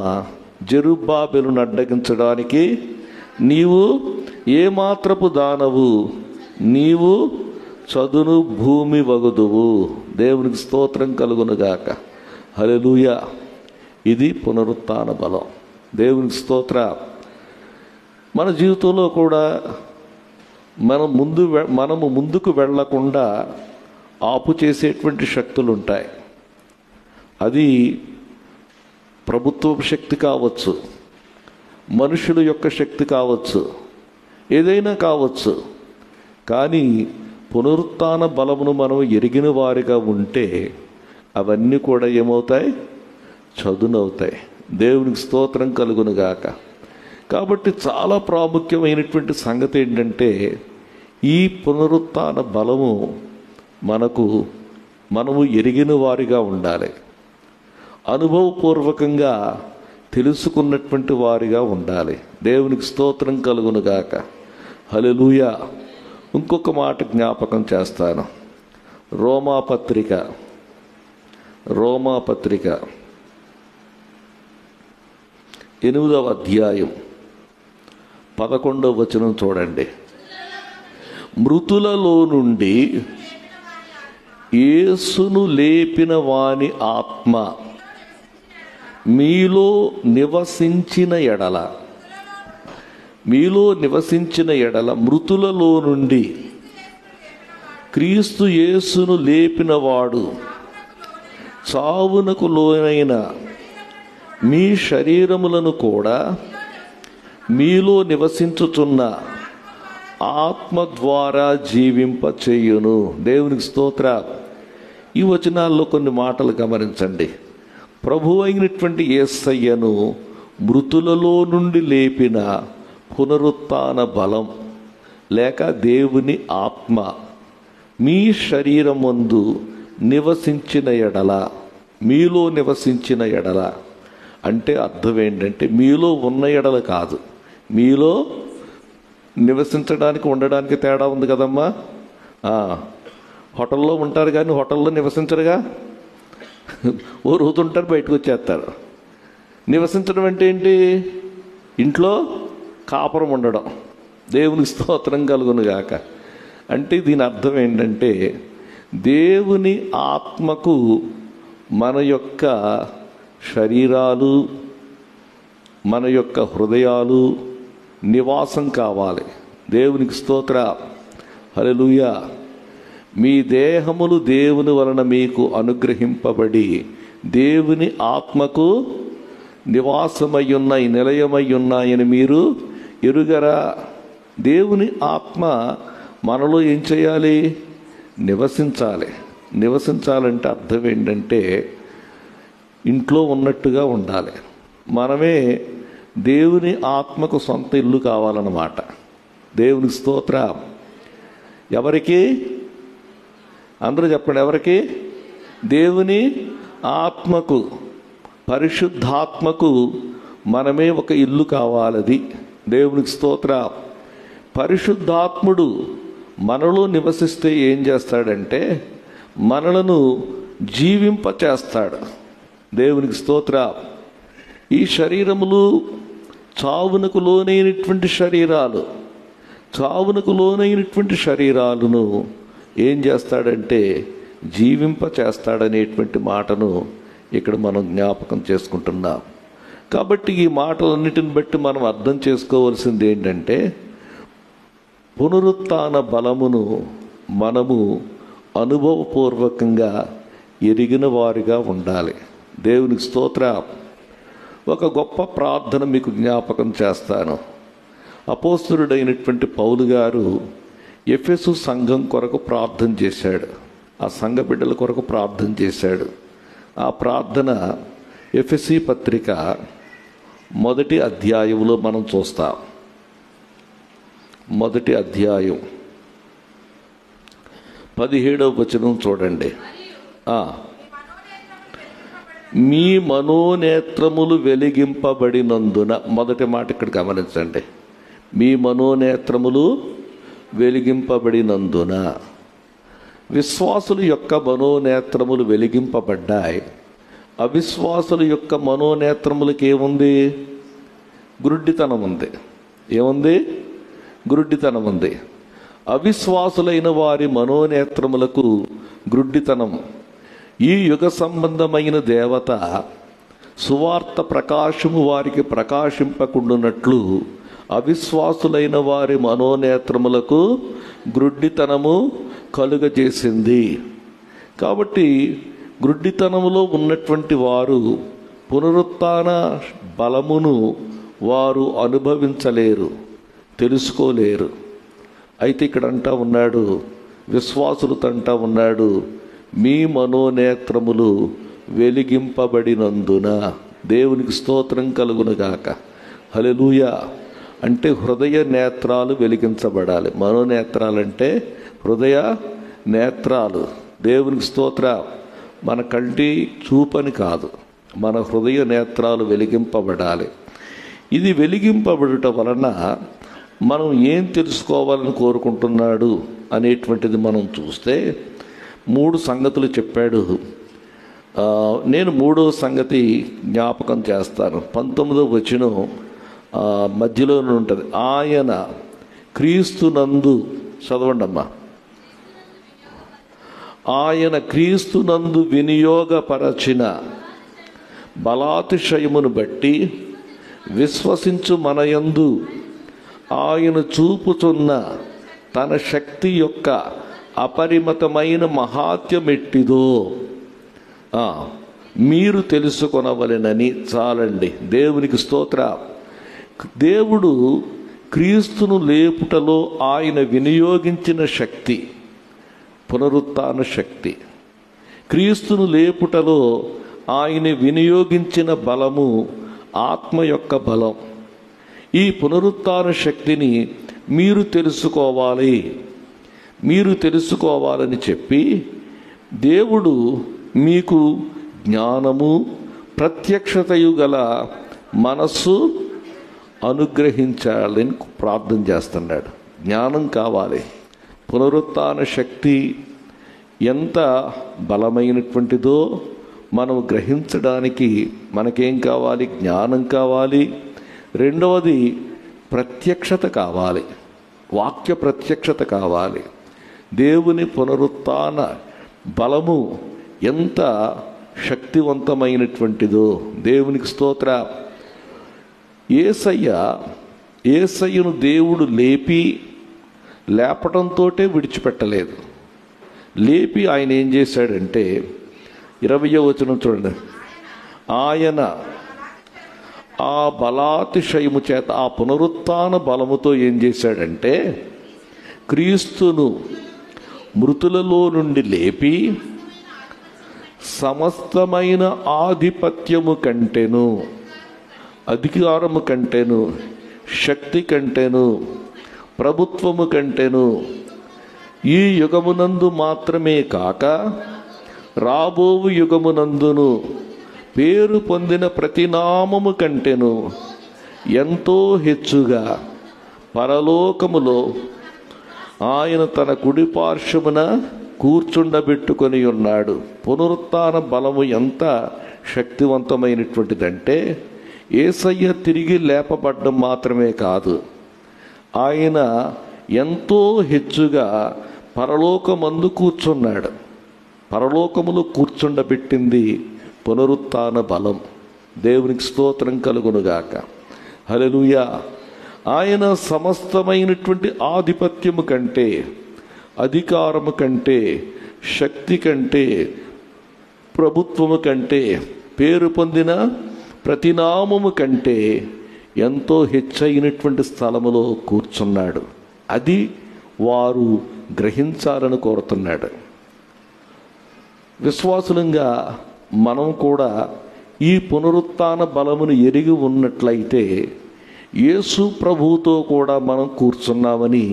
జెరుబ్బాబెలును అడ్డగించడానికి నీవు ఏమాత్రపు దానవు, నీవు చదును భూమి వగుదువు. దేవునికి స్తోత్రం కలుగునుగాక. హల్లెలూయా. ఇది పునరుత్థాన బలం. దేవునికి స్తోత్రం. మన జీవితంలో కూడా మనము ముందుకు వెళ్లకుండా ఆపు చేసేటువంటి శక్తులు ఉంటాయి. అది ప్రభుత్వ శక్తి కావచ్చు, మనుషుల యొక్క శక్తి కావచ్చు, ఏదైనా కావచ్చు. కానీ పునరుత్థాన బలమును మనం ఎరిగిన వారిగా ఉంటే అవన్నీ కూడా ఏమవుతాయి? చదునవుతాయి. దేవునికి స్తోత్రం కలుగునుగాక. కాబట్టి చాలా ప్రాముఖ్యమైనటువంటి సంగతి ఏంటంటే, ఈ పునరుత్థాన బలము మనము ఎరిగిన వారిగా ఉండాలి, అనుభవపూర్వకంగా తెలుసుకున్నటువంటి వారిగా ఉండాలి. దేవునికి స్తోత్రం కలుగునుగాక. హల్లెలూయా. ఇంకొక మాట జ్ఞాపకం చేస్తాను. రోమాపత్రిక 8వ అధ్యాయం 11వ వచనం చూడండి. మృతులలో నుండి యేసును లేపిన వాని ఆత్మ మీలో నివసించిన ఎడల మృతులలో నుండి క్రీస్తు యేసును లేపినవాడు చావునకు లోనైన మీ శరీరములను కూడా మీలో నివసించుచున్న ఆత్మ ద్వారా జీవింపచేయును. దేవునికి స్తోత్రం. ఈ వచనాల్లో కొన్ని మాటలు గమనించండి. ప్రభు అయినటువంటి యేసయ్యను మృతులలో నుండి లేపిన పునరుత్థాన బలం లేక దేవుని ఆత్మ మీ శరీరమందు నివసించిన ఎడల, మీలో నివసించిన ఎడల అంటే అర్థం ఏంటంటే మీలో ఉన్న ఎడల కాదు, మీలో నివసించడానికి ఉండడానికి తేడా ఉంది కదమ్మా. హోటల్లో ఉంటారు కానీ హోటల్లో నివసించరుగా. ఓ రోజు ఉంటారు, బయటకు వచ్చేస్తారు. నివసించడం అంటే ఏంటి? ఇంట్లో కాపురం ఉండడం. దేవునికి స్తోత్రం కలుగునుగాక. అంటే దీని అర్థం ఏంటంటే దేవుని ఆత్మకు మన యొక్క శరీరాలు, మన యొక్క హృదయాలు నివాసం కావాలి. దేవునికి స్తోత్రం. హల్లెలూయా. మీ దేహములు దేవుని వలన మీకు అనుగ్రహింపబడి దేవుని ఆత్మకు నివాసమయ్యున్నాయి, నిలయమయ్యున్నాయని మీరు ఎరుగరా? దేవుని ఆత్మ మనలో ఏం చేయాలి? నివసించాలి. నివసించాలంటే అర్థం ఏంటంటే ఇంట్లో ఉన్నట్టుగా ఉండాలి. మనమే దేవుని ఆత్మకు సొంత ఇల్లు కావాలన్నమాట. దేవునికి స్తోత్రం. ఎవరికి? అందరూ చెప్పండి, ఎవరికి? దేవుని ఆత్మకు, పరిశుద్ధాత్మకు మనమే ఒక ఇల్లు కావాలది. దేవునికి స్తోత్రం. పరిశుద్ధాత్ముడు మనలో నివసిస్తే ఏం చేస్తాడంటే మనలను జీవింపచేస్తాడు. దేవునికి స్తోత్రం. ఈ శరీరములు చావునకు లోనైనటువంటి శరీరాలు, చావునకు లోనైనటువంటి శరీరాలను ఏం చేస్తాడంటే జీవింపచేస్తాడనేటువంటి మాటను ఇక్కడ మనం జ్ఞాపకం చేసుకుంటున్నాం. కాబట్టి ఈ మాటలన్నిటిని బట్టి మనం అర్థం చేసుకోవాల్సింది ఏంటంటే పునరుత్థాన బలమును మనము అనుభవపూర్వకంగా ఎరిగిన వారిగా ఉండాలి. దేవునికి స్తోత్రం. ఒక గొప్ప ప్రార్థన మీకు జ్ఞాపకం చేస్తాను. అపోస్తలుడైనటువంటి పౌలు గారు ఎఫెసు సంఘం కొరకు ప్రార్థన చేశాడు. ఆ సంఘ బిడ్డల కొరకు ప్రార్థన చేశాడు. ఆ ప్రార్థన ఎఫెసీ పత్రిక 1వ అధ్యాయంలో మనం చూస్తాం. 1వ అధ్యాయం 17వ వచనం చూడండి. మీ మనోనేత్రములు వెలిగింపబడినందున, మొదటి మాట ఇక్కడ గమనించండి. మీ మనోనేత్రములు వెలిగింపబడినందున. విశ్వాసుల యొక్క మనోనేత్రములు వెలిగింపబడ్డాయి. అవిశ్వాసుల యొక్క మనోనేత్రములకి ఏముంది? గురుడ్డితనం ఉంది. ఏముంది? గురుడ్డితనం ఉంది. అవిశ్వాసులైన వారి మనోనేత్రములకు గురుడ్డితనం. ఈ యుగ సంబంధమైన దేవత సువార్త ప్రకాశము వారికి ప్రకాశింపకుండునట్లు అవిశ్వాసులైన వారి మనోనేత్రములకు గ్రుడ్డితనము కలుగజేసింది. కాబట్టి గ్రుడ్డితనములో ఉన్నటువంటి వారు పునరుత్థాన బలమును వారు అనుభవించలేరు, తెలుసుకోలేరు. అయితే ఇక్కడ అంటా ఉన్నాడు, విశ్వాసులతో అంటా ఉన్నాడు, మీ మనోనేత్రములు వెలిగింపబడినందున. దేవునికి స్తోత్రం కలుగునుగాక. హల్లెలూయా. అంటే హృదయ నేత్రాలు వెలిగించబడాలి. మనోనేత్రాలంటే హృదయ నేత్రాలు. దేవునికి స్తోత్రం. మన కంటి చూపని కాదు, మన హృదయ నేత్రాలు వెలిగింపబడాలి. ఇది వెలిగింపబడుట వలన మనం ఏం తెలుసుకోవాలని కోరుకుంటున్నాడు అనేటువంటిది మనం చూస్తే 3 సంగతులు చెప్పాడు. నేను 3వ సంగతి జ్ఞాపకం చేస్తాను. 19వ వచనం మధ్యలోనే ఉంటుంది. ఆయన క్రీస్తునందు, చదవండి అమ్మా. ఆయన క్రీస్తునందు వినియోగపరచిన బలాతిశయమును బట్టి విశ్వసించు మనయందు ఆయన చూపుచున్న తన శక్తి యొక్క అపరిమితమైన మహాత్యమెట్టిదో మీరు తెలుసుకొనవలెనని. చాలండి. దేవునికి స్తోత్రం. దేవుడు క్రీస్తును లేపుటలో ఆయన వినియోగించిన శక్తి పునరుత్థాన శక్తి. క్రీస్తును లేపుటలో ఆయన వినియోగించిన బలము ఆత్మ యొక్క బలం. ఈ పునరుత్థాన శక్తిని మీరు తెలుసుకోవాలి, మీరు తెలుసుకోవాలని చెప్పి దేవుడు మీకు జ్ఞానము ప్రత్యక్షతయు గల మనస్సు అనుగ్రహించాలని ప్రార్థన చేస్తున్నాడు. జ్ఞానం కావాలి. పునరుత్థాన శక్తి ఎంత బలమైనటువంటిదో మనం గ్రహించడానికి మనకేం కావాలి? జ్ఞానం కావాలి. రెండవది ప్రత్యక్షత కావాలి, వాక్య ప్రత్యక్షత కావాలి. దేవుని పునరుత్థాన బలము ఎంత శక్తివంతమైనటువంటిదో. దేవునికి స్తోత్ర. యేసయ్యను దేవుడు లేపటంతో విడిచిపెట్టలేదు. లేపి ఆయన ఏం చేశాడంటే 20వ వచనం చూడండి. ఆయన ఆ బలాతిశయము చేత, ఆ పునరుత్థాన బలముతో ఏం చేశాడంటే క్రీస్తును మృతులలో నుండి లేపి సమస్తమైన ఆధిపత్యము కంటేను, అధికారము కంటేను, శక్తి కంటేను, ప్రభుత్వము కంటేను, ఈ యుగమునందు మాత్రమే కాక రాబోవు యుగమునందును పేరు పొందిన ప్రతి నామము కంటేను ఎంతో హెచ్చుగా పరలోకములో ఆయన తన కుడి పార్శ్వమున కూర్చుండబెట్టుకొని ఉన్నాడు. పునరుత్థాన బలము ఎంత శక్తివంతమైనటువంటిదంటే యేసయ్య తిరిగి లేపబడ్డం మాత్రమే కాదు, ఆయన ఎంతో హెచ్చుగా పరలోకమందు కూర్చున్నాడు. పరలోకములో కూర్చుండబెట్టింది పునరుత్థాన బలం. దేవునికి స్తోత్రం కలుగునుగాక. హల్లెలూయా. ఆయన సమస్తమైనటువంటి ఆధిపత్యము కంటే, అధికారము కంటే, శక్తి కంటే, ప్రభుత్వము కంటే, పేరు పొందిన ప్రతి నామము కంటే ఎంతో హెచ్చైనటువంటి స్థలములో కూర్చున్నాడు. అది వారు గ్రహించాలని కోరుతున్నాడు. విశ్వాసులంగా మనం కూడా ఈ పునరుత్థాన బలమును ఎరిగి ఉన్నట్లయితే యేసు ప్రభువుతో కూడా మనం కూర్చున్నామని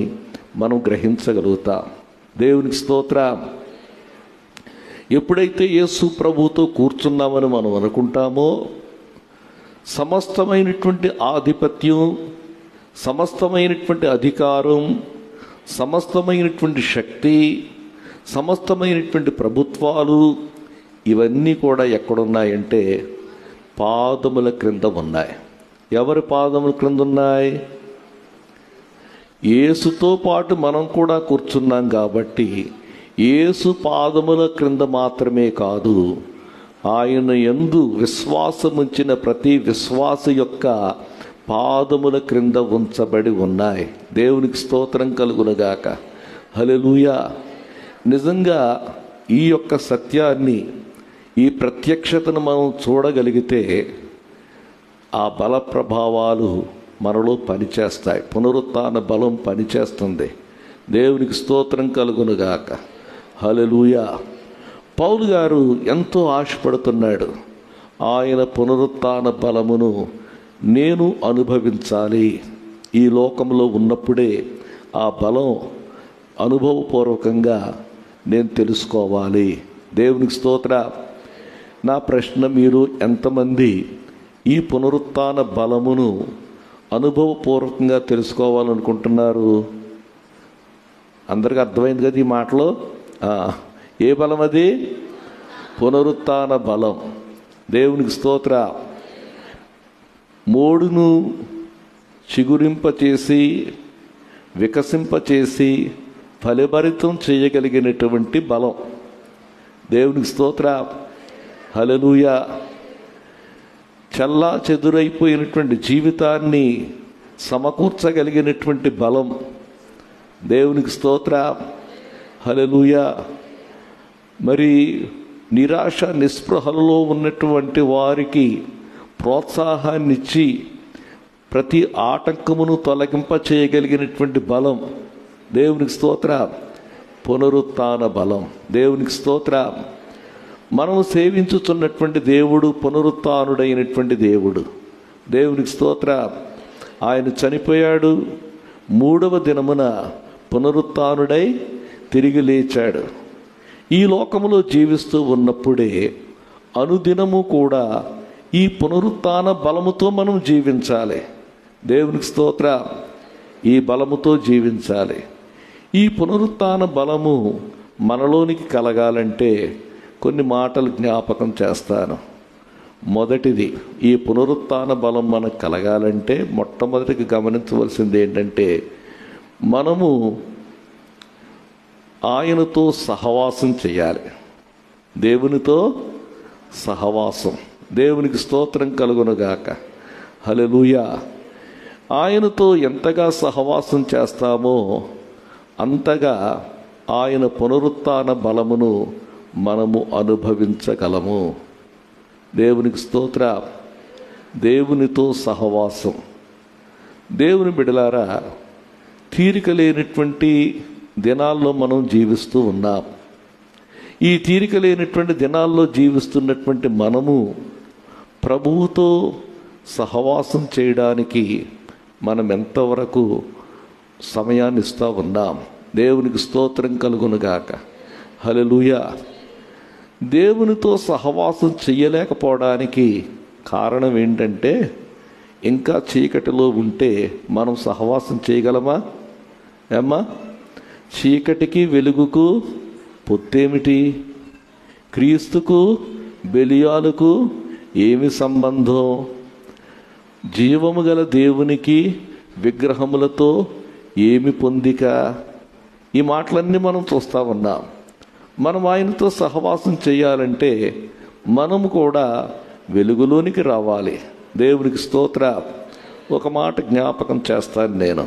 మనం గ్రహించగలుగుతాం. దేవునికి స్తోత్రం. ఎప్పుడైతే యేసు ప్రభువుతో కూర్చున్నామని మనం అనుకుంటామో సమస్తమైనటువంటి ఆధిపత్యం, సమస్తమైనటువంటి అధికారం, సమస్తమైనటువంటి శక్తి, సమస్తమైనటువంటి ప్రభుత్వాలు ఇవన్నీ కూడా ఎక్కడున్నాయంటే పాదముల క్రింద ఉన్నాయి. ఎవరి పాదముల క్రింద ఉన్నాయి? యేసుతో పాటు మనం కూడా కూర్చున్నాం కాబట్టి యేసు పాదముల క్రింద మాత్రమే కాదు, ఆయన యందు విశ్వాసముంచిన ప్రతి విశ్వాస యొక్క పాదముల క్రింద ఉంచబడి ఉన్నాయి. దేవునికి స్తోత్రం కలుగునుగాక. హల్లెలూయా. నిజంగా ఈ యొక్క సత్యాన్ని, ఈ ప్రత్యక్షతను మనం చూడగలిగితే ఆ బల ప్రభావాలు మనలో పనిచేస్తాయి. పునరుత్థాన బలం పనిచేస్తుంది. దేవునికి స్తోత్రం కలుగునుగాక. హల్లెలూయా. పౌలు గారు ఎంతో ఆశపడుతున్నాడు. ఆయన పునరుత్థాన బలమును నేను అనుభవించాలి. ఈ లోకంలో ఉన్నప్పుడే ఆ బలం అనుభవపూర్వకంగా నేను తెలుసుకోవాలి. దేవునికి స్తోత్ర. నా ప్రశ్న, మీరు ఎంతమంది ఈ పునరుత్థాన బలమును అనుభవపూర్వకంగా తెలుసుకోవాలనుకుంటున్నారు? అందరికీ అర్థమైంది కదా ఈ మాటలో? ఏ బలం అది? పునరుత్థాన బలం. దేవునికి స్తోత్ర. మోడును చిగురింపచేసి, వికసింపచేసి, ఫలభరితం చేయగలిగినటువంటి బలం. దేవునికి స్తోత్ర. హల్లెలూయా. చల్లా చెదురైపోయినటువంటి జీవితాన్ని సమకూర్చగలిగినటువంటి బలం. దేవునికి స్తోత్ర. హల్లెలూయా. మరి నిరాశ నిస్పృహలలో ఉన్నటువంటి వారికి ప్రోత్సాహాన్నిచ్చి ప్రతి ఆటంకమును తొలగింప చేయగలిగినటువంటి బలం. దేవునికి స్తోత్ర. పునరుత్థాన బలం. దేవునికి స్తోత్ర. మనం సేవించుచున్నటువంటి దేవుడు పునరుత్థానుడైనటువంటి దేవుడు. దేవునికి స్తోత్ర. ఆయన చనిపోయాడు, 3వ దినమున పునరుత్థానుడై తిరిగి లేచాడు. ఈ లోకములో జీవిస్తూ ఉన్నప్పుడే అనుదినము కూడా ఈ పునరుత్థాన బలముతో మనం జీవించాలి. దేవునికి స్తోత్ర. ఈ బలముతో జీవించాలి. ఈ పునరుత్థాన బలము మనలోనికి కలగాలంటే కొన్ని మాటలు జ్ఞాపకం చేస్తాను. మొదటిది, ఈ పునరుత్థాన బలం మనకు కలగాలంటే మొట్టమొదటిగా గమనించవలసింది ఏంటంటే మనము ఆయనతో సహవాసం చేయాలి. దేవునితో సహవాసం. దేవునికి స్తోత్రం కలుగునుగాక. హల్లెలూయా. ఆయనతో ఎంతగా సహవాసం చేస్తామో అంతగా ఆయన పునరుత్థాన బలమును మనము అనుభవించగలము. దేవునికి స్తోత్ర. దేవునితో సహవాసం. దేవుని బిడ్డలారా, తీరిక లేనటువంటి దినాల్లో మనం జీవిస్తూ ఉన్నాం. ఈ తీరిక లేనటువంటి దినాల్లో జీవిస్తున్నటువంటి మనము ప్రభువుతో సహవాసం చేయడానికి మనం ఎంతవరకు సమయాన్ని ఇస్తూ ఉన్నాం. దేవునికి స్తోత్రం కలుగునుగాక. హల్లెలూయా. దేవునితో సహవాసం చెయ్యలేకపోవడానికి కారణం ఏంటంటే, ఇంకా చీకటిలో ఉంటే మనం సహవాసం చేయగలమా? ఏమ్మా, చీకటికి వెలుగుకు పొత్తేమిటి? క్రీస్తుకు బెలియాలకు ఏమి సంబంధం? జీవము గల దేవునికి విగ్రహములతో ఏమి పొందిక? ఈ మాటలన్నీ మనం చూస్తూ ఉన్నాం. మనం ఆయనతో సహవాసం చేయాలంటే మనము కూడా వెలుగులోనికి రావాలి. దేవునికి స్తోత్ర. ఒక మాట జ్ఞాపకం చేస్తాను నేను.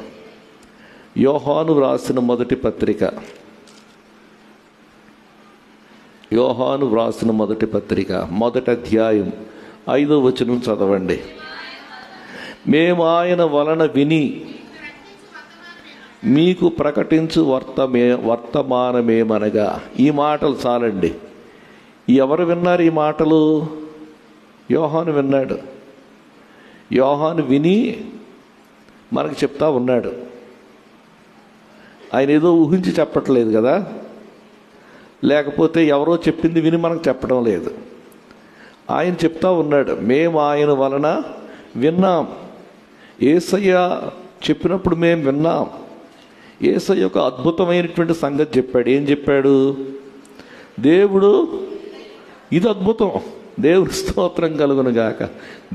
యోహాను వ్రాసిన మొదటి పత్రిక, యోహాను వ్రాసిన మొదటి పత్రిక, మొదటి అధ్యాయం 5వ వచనం చదవండి. మేము ఆయన వలన విని మీకు ప్రకటించు వర్తమానమేమనగా. ఈ మాటలు చాలండి. ఎవరు విన్నారు ఈ మాటలు? యోహాను విన్నాడు. యోహాను విని మనకు చెప్తా ఉన్నాడు. ఆయన ఏదో ఊహించి చెప్పట్లేదు కదా, లేకపోతే ఎవరో చెప్పింది విని మనకు చెప్పడం లేదు. ఆయన చెప్తా ఉన్నాడు, మేము ఆయన వలన విన్నాం. యేసయ్య చెప్పినప్పుడు మేము విన్నాం. యేసయ్య ఒక అద్భుతమైనటువంటి సంగతి చెప్పాడు. ఏం చెప్పాడు? దేవుడు, ఇది అద్భుతం, దేవుని స్తోత్రం కలుగునుగాక.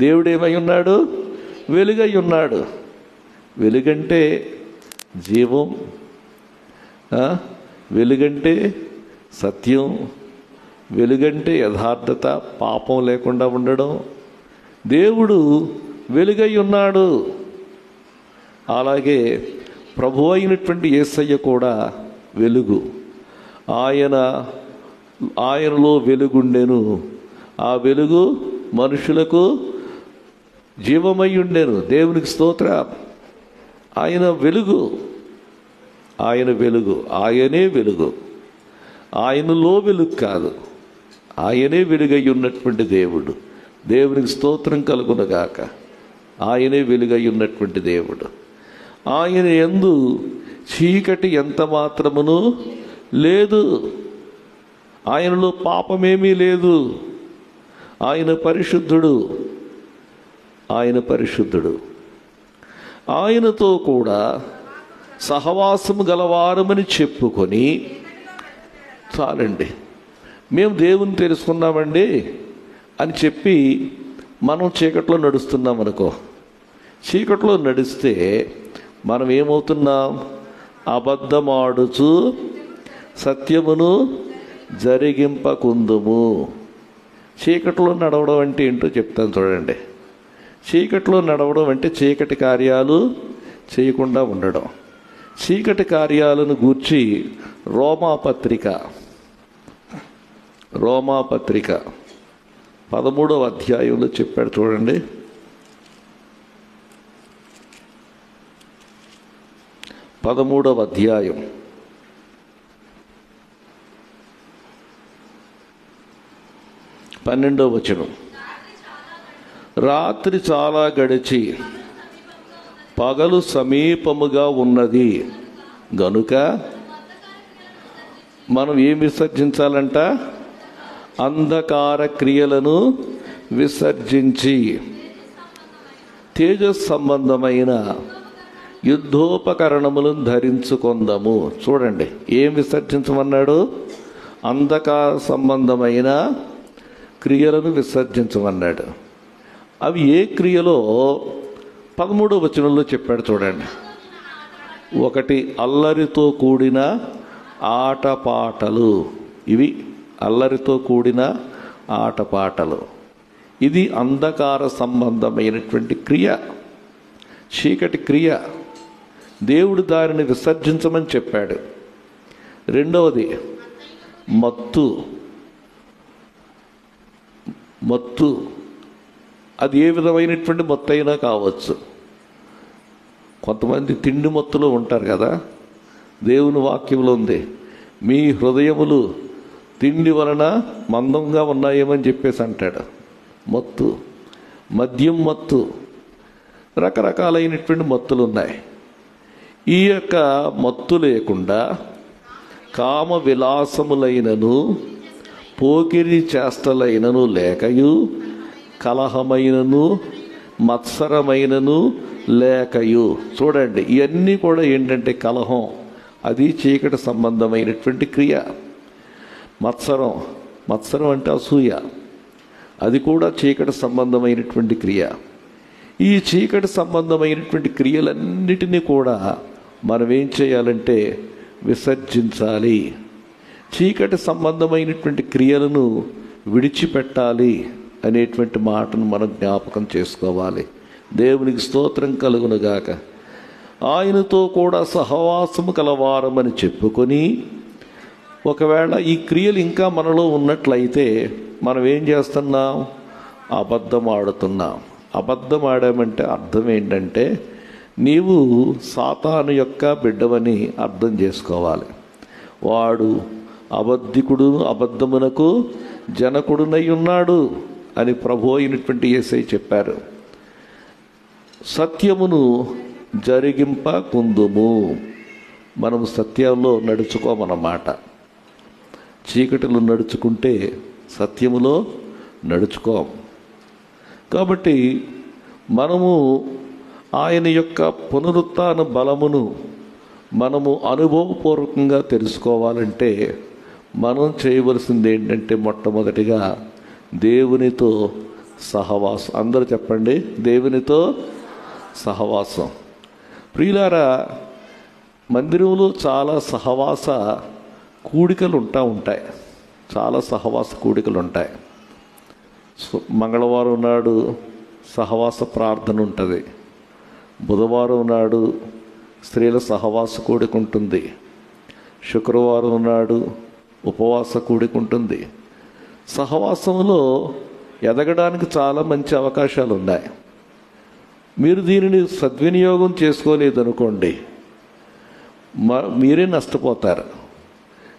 దేవుడు ఏమై ఉన్నాడు? వెలుగై ఉన్నాడు. వెలుగంటే జీవం, వెలుగంటే సత్యం, వెలుగంటే యథార్థత, పాపం లేకుండా ఉండడం. దేవుడు వెలుగై ఉన్నాడు. అలాగే ప్రభు అయినటువంటి యేసయ్య కూడా వెలుగు. ఆయనలో వెలుగుండెను, ఆ వెలుగు మనుషులకు జీవమై ఉండెను. దేవునికి స్తోత్ర. ఆయన వెలుగు, ఆయన వెలుగు, ఆయనే వెలుగు. ఆయనలో వెలుగు కాదు, ఆయనే వెలుగై ఉన్నటువంటి దేవుడు. దేవునికి స్తోత్రం కలుగునుగాక. ఆయనే వెలుగై ఉన్నటువంటి దేవుడు. ఆయన యందు చీకటి ఎంత మాత్రమును లేదు. ఆయనలో పాపమేమీ లేదు. ఆయన పరిశుద్ధుడు, ఆయన పరిశుద్ధుడు. ఆయనతో కూడా సహవాసము గలవారమని చెప్పుకొని, చాలండి, మేము దేవుని తెలుసుకున్నామండి అని చెప్పి మనం చీకట్లో నడుస్తున్నాం అనుకో. చీకట్లో నడిస్తే మనం ఏమవుతున్నాం? అబద్ధమాడుచు సత్యమును జరిగింపకుందుము. చీకట్లో నడవడం అంటే ఏంటో చెప్తాను చూడండి. చీకట్లో నడవడం అంటే చీకటి కార్యాలు చేయకుండా ఉండడం. చీకటి కార్యాలను గూర్చి రోమాపత్రిక 13వ అధ్యాయంలో చెప్పాడు చూడండి. 13వ అధ్యాయం 12వ వచనం. రాత్రి చాలా గడిచి పగలు సమీపముగా ఉన్నది గనుక మనం ఏం విసర్జించాలంట? అంధకార క్రియలను విసర్జించి తేజస్ సంబంధమైన యుద్ధోపకరణములను ధరించుకొందాము. చూడండి, ఏం విసర్జించమన్నాడు? అంధకార సంబంధమైన క్రియలను విసర్జించమన్నాడు. అవి ఏ క్రియలో 13వ వచనంలో చెప్పాడు చూడండి. ఒకటి, అల్లరితో కూడిన ఆటపాటలు. ఇవి అల్లరితో కూడిన ఆటపాటలు. ఇది అంధకార సంబంధమైనటువంటి క్రియ, చీకటి క్రియ. దేవుడు దానిని విసర్జించమని చెప్పాడు. రెండవది మత్తు. మత్తు అది ఏ విధమైనటువంటి మత్తు అయినా కావచ్చు. కొంతమంది తిండి మత్తులో ఉంటారు కదా. దేవుని వాక్యంలో ఉంది, మీ హృదయములు తిండి వలన మందంగా ఉన్నాయేమని చెప్పేసి అంటాడు. మత్తు, మద్యం మత్తు, రకరకాలైనటువంటి మత్తులు ఉన్నాయి. ఈ యొక్క మత్తు లేకుండా కామ విలాసములైనను పోకిరి చేష్టలైనను లేకయు, కలహమైనను మత్సరమైనను లేకయు. చూడండి, ఇవన్నీ కూడా ఏంటంటే కలహం, అది చీకటి సంబంధమైనటువంటి క్రియ. మత్సరం, మత్సరం అంటే అసూయ, అది కూడా చీకటి సంబంధమైనటువంటి క్రియ. ఈ చీకటి సంబంధమైనటువంటి క్రియలన్నిటినీ కూడా మనం ఏం చేయాలంటే విసర్జించాలి. చీకటి సంబంధమైనటువంటి క్రియలను విడిచిపెట్టాలి అనేటువంటి మాటను మనం జ్ఞాపకం చేసుకోవాలి. దేవునికి స్తోత్రం కలుగునుగాక. ఆయనతో కూడా సహవాసము కలవారమని చెప్పుకొని, ఒకవేళ ఈ క్రియలు ఇంకా మనలో ఉన్నట్లయితే మనం ఏం చేస్తున్నాం? అబద్ధం ఆడుతున్నాం. అబద్ధం ఆడామంటే అర్థం ఏంటంటే నీవు సాతాను యొక్క బిడ్డవని అర్థం చేసుకోవాలి. వాడు అబద్ధికుడు, అబద్ధమునకు జనకుడునై ఉన్నాడు అని ప్రభు అయినటువంటి యేసయ్య చెప్పారు. సత్యమును జరిగింపకుందుము. మనము సత్యంలో నడుచుకోమన్నమాట. చీకటిలో నడుచుకుంటే సత్యములో నడుచుకోం. కాబట్టి మనము ఆయన యొక్క పునరుత్థాన బలమును మనము అనుభవపూర్వకంగా తెలుసుకోవాలంటే మనం చేయవలసింది ఏంటంటే మొట్టమొదటిగా దేవునితో సహవాసం. అందరూ చెప్పండి, దేవునితో సహవాసం. ప్రియులారా, మందిరంలో చాలా సహవాస కూడికలు ఉంటాయి. చాలా సహవాస కూడికలు ఉంటాయి. మంగళవారం నాడు సహవాస ప్రార్థన ఉంటుంది. బుధవారం నాడు స్త్రీల సహవాస కూడిక ఉంటుంది. శుక్రవారం నాడు ఉపవాస కూడిక ఉంటుంది. సహవాసంలో ఎదగడానికి చాలా మంచి అవకాశాలు ఉన్నాయి. మీరు దీనిని సద్వినియోగం చేసుకోలేదనుకోండి, మీరే నష్టపోతారు.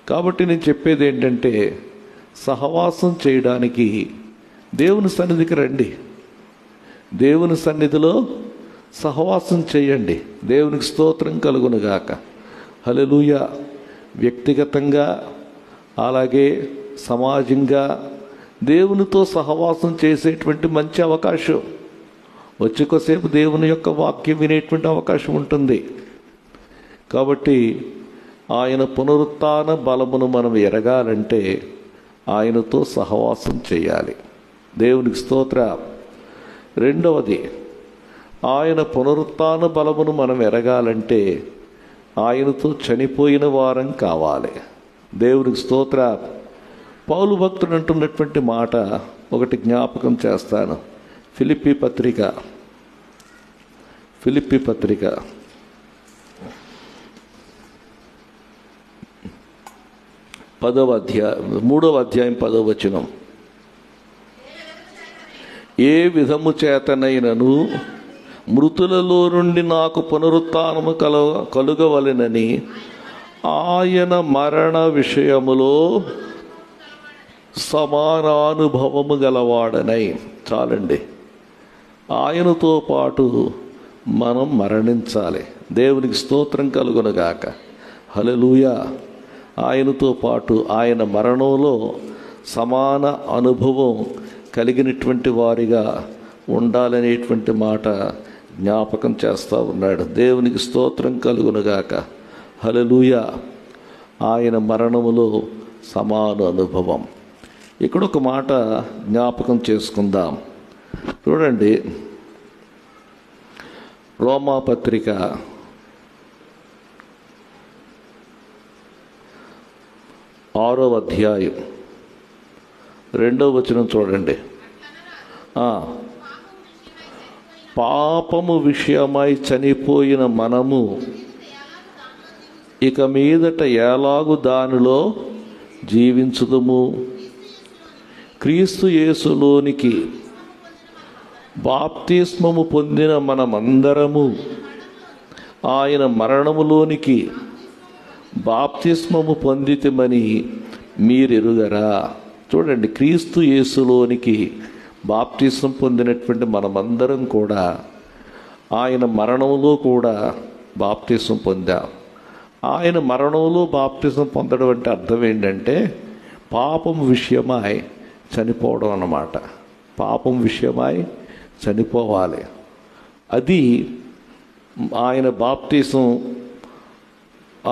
కాబట్టి నేను చెప్పేది ఏంటంటే సహవాసం చేయడానికి దేవుని సన్నిధికి రండి. దేవుని సన్నిధిలో సహవాసం చేయండి. దేవునికి స్తోత్రం కలుగునుగాక. హల్లెలూయా. వ్యక్తిగతంగా అలాగే సమాజంగా దేవునితో సహవాసం చేసేటువంటి మంచి అవకాశం. వచ్చేకోసేపు దేవుని యొక్క వాక్యం వినేటువంటి అవకాశం ఉంటుంది. కాబట్టి ఆయన పునరుత్థాన బలమును మనం ఎరగాలంటే ఆయనతో సహవాసం చేయాలి. దేవునికి స్తోత్రం. రెండవది, ఆయన పునరుత్థాన బలమును మనం ఎరగాలంటే ఆయనతో చనిపోయిన వారం కావాలి. దేవునికి స్తోత్రం. పౌలు భక్తుడు అంటున్నటువంటి మాట ఒకటి జ్ఞాపకం చేస్తాను. ఫిలిప్పీ పత్రిక 10వ అధ్యాయం 3వ అధ్యాయం 10వ వచనం. ఏ విధము చేతనైనను మృతులలో నుండి నాకు పునరుత్థానము కలుగవలెనని ఆయన మరణ విషయములో సమానానుభవము గలవాడనై. చాలండి. ఆయనతో పాటు మనం మరణించాలి. దేవునికి స్తోత్రం కలుగునుగాక. హల్లెలూయా. ఆయనతో పాటు ఆయన మరణంలో సమాన అనుభవం కలిగినటువంటి వారిగా ఉండాలనేటువంటి మాట జ్ఞాపకం చేస్తూ ఉన్నాడు. దేవునికి స్తోత్రం కలుగునుగాక. హల్లెలూయా. ఆయన మరణములో సమాన అనుభవం. ఇక్కడ ఒక మాట జ్ఞాపకం చేసుకుందాం. చూడండి, రోమాపత్రిక 6వ అధ్యాయం 2వ వచనం చూడండి. పాపము విషయమై చనిపోయిన మనము ఇక మీదట ఎలాగు దానిలో జీవించుదుము? క్రీస్తు యేసులోనికి బాప్తిస్మము పొందిన మనమందరము ఆయన మరణములోనికి బాప్తిస్మము పొందితిమని మీరెరుగరా? చూడండి, క్రీస్తు యేసులోనికి బాప్తిస్మం పొందినటువంటి మనమందరం కూడా ఆయన మరణంలో కూడా బాప్తిస్మం పొందాం. ఆయన మరణంలో బాప్తిస్మం పొందడం అంటే అర్థం ఏంటంటే పాపం విషయమై చనిపోవడం అన్నమాట. పాపం విషయమై చనిపోవాలి. అది ఆయన బాప్తిస్మం,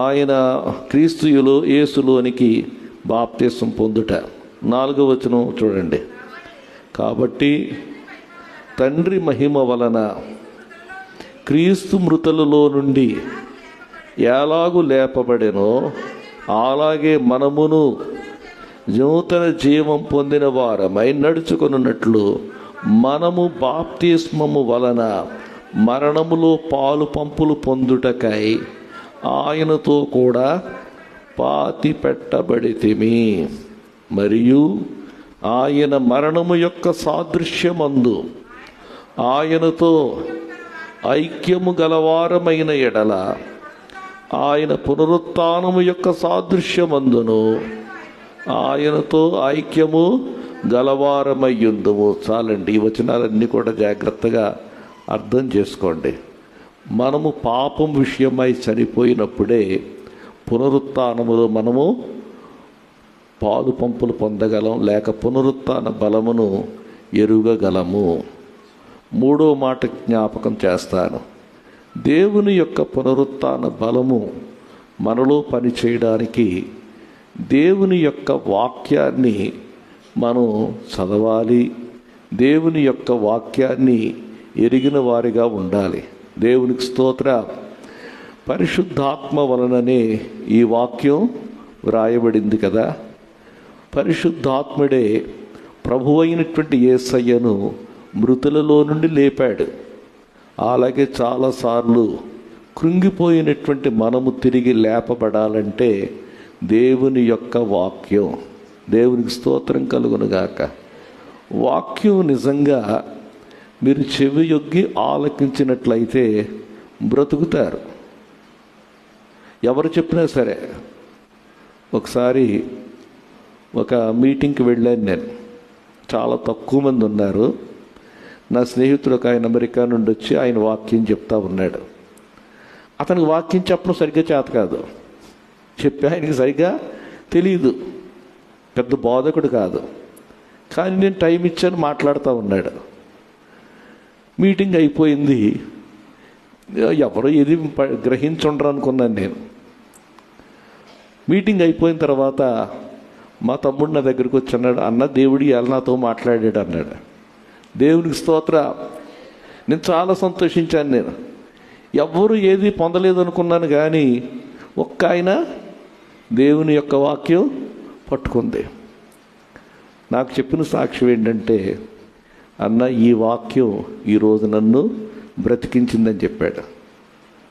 ఆయన క్రీస్తు యేసులోనికి బాప్తిస్మం పొందుట. 4వ వచనం చూడండి. కాబట్టి తండ్రి మహిమ వలన క్రీస్తు మృతులలో నుండి ఎలాగు లేపబడెనో అలాగే మనమును నూతన జీవం పొందిన వారమై నడుచుకొనున్నట్లు మనము బాప్తిస్మము వలన మరణములో పాలు పంపులు పొందుటకై ఆయనతో కూడా పాతి పెట్టబడితిమి. మరియు ఆయన మరణము యొక్క సాదృశ్యమందు ఆయనతో ఐక్యము గలవారమైన ఎడల ఆయన పునరుత్థానము యొక్క సాదృశ్యమందును ఆయనతో ఐక్యము గలవారమయ్యుందుము. చాలండి, ఈ వచనాలన్నీ కూడా జాగ్రత్తగా అర్థం చేసుకోండి. మనము పాపం విషయమై చనిపోయినప్పుడే పునరుత్థానములో మనము పాలు పంపులు పొందగలం, లేక పునరుత్థాన బలమును ఎరుగగలము. 3వ మాట జ్ఞాపకం చేస్తాను. దేవుని యొక్క పునరుత్థాన బలము మనలో పనిచేయడానికి దేవుని యొక్క వాక్యాన్ని మనం చదవాలి. దేవుని యొక్క వాక్యాన్ని ఎరిగిన వారిగా ఉండాలి. దేవునికి స్తోత్రం. పరిశుద్ధాత్మ వలననే ఈ వాక్యం వ్రాయబడింది కదా. పరిశుద్ధాత్ముడే ప్రభువైనటువంటి యేసయ్యను మృతులలో నుండి లేపాడు. అలాగే చాలాసార్లు కృంగిపోయినటువంటి మనము తిరిగి లేపబడాలంటే దేవుని యొక్క వాక్యం. దేవునికి స్తోత్రం కలుగునుగాక. వాక్యం నిజంగా మీరు చెవి యొగ్గి ఆలకించినట్లయితే బ్రతుకుతారు. ఎవరు చెప్పినా సరే. ఒకసారి ఒక మీటింగ్కి వెళ్ళాను నేను. చాలా తక్కువ మంది ఉన్నారు. నా స్నేహితుడు ఒక ఆయన అమెరికా నుండి వచ్చి ఆయన వాక్యం చెప్తా ఉన్నాడు. అతనికి వాక్యం చెప్పడం సరిగ్గా చేత కాదు. చెప్పి ఆయనకి సరిగ్గా తెలియదు. పెద్ద బోధకుడు కాదు. కానీ నేను టైం ఇచ్చాను, మాట్లాడుతూ ఉన్నాడు. మీటింగ్ అయిపోయింది. ఎవరో ఏది గ్రహించుండరు అనుకున్నాను నేను. మీటింగ్ అయిపోయిన తర్వాత మా తమ్ముడు నా దగ్గరికి వచ్చి అన్నాడు, అన్న దేవుడు ఇవాళ నాతో మాట్లాడాడు అన్నాడు. దేవునికి స్తోత్రం. నేను చాలా సంతోషించాను. నేను ఎవ్వరూ ఏది పొందలేదు అనుకున్నాను, కానీ ఒక్క ఆయన దేవుని యొక్క వాక్యం పట్టుకుంది. నాకు చెప్పిన సాక్ష్యం ఏంటంటే, అన్న ఈ వాక్యం ఈరోజు నన్ను బ్రతికించిందని చెప్పాడు.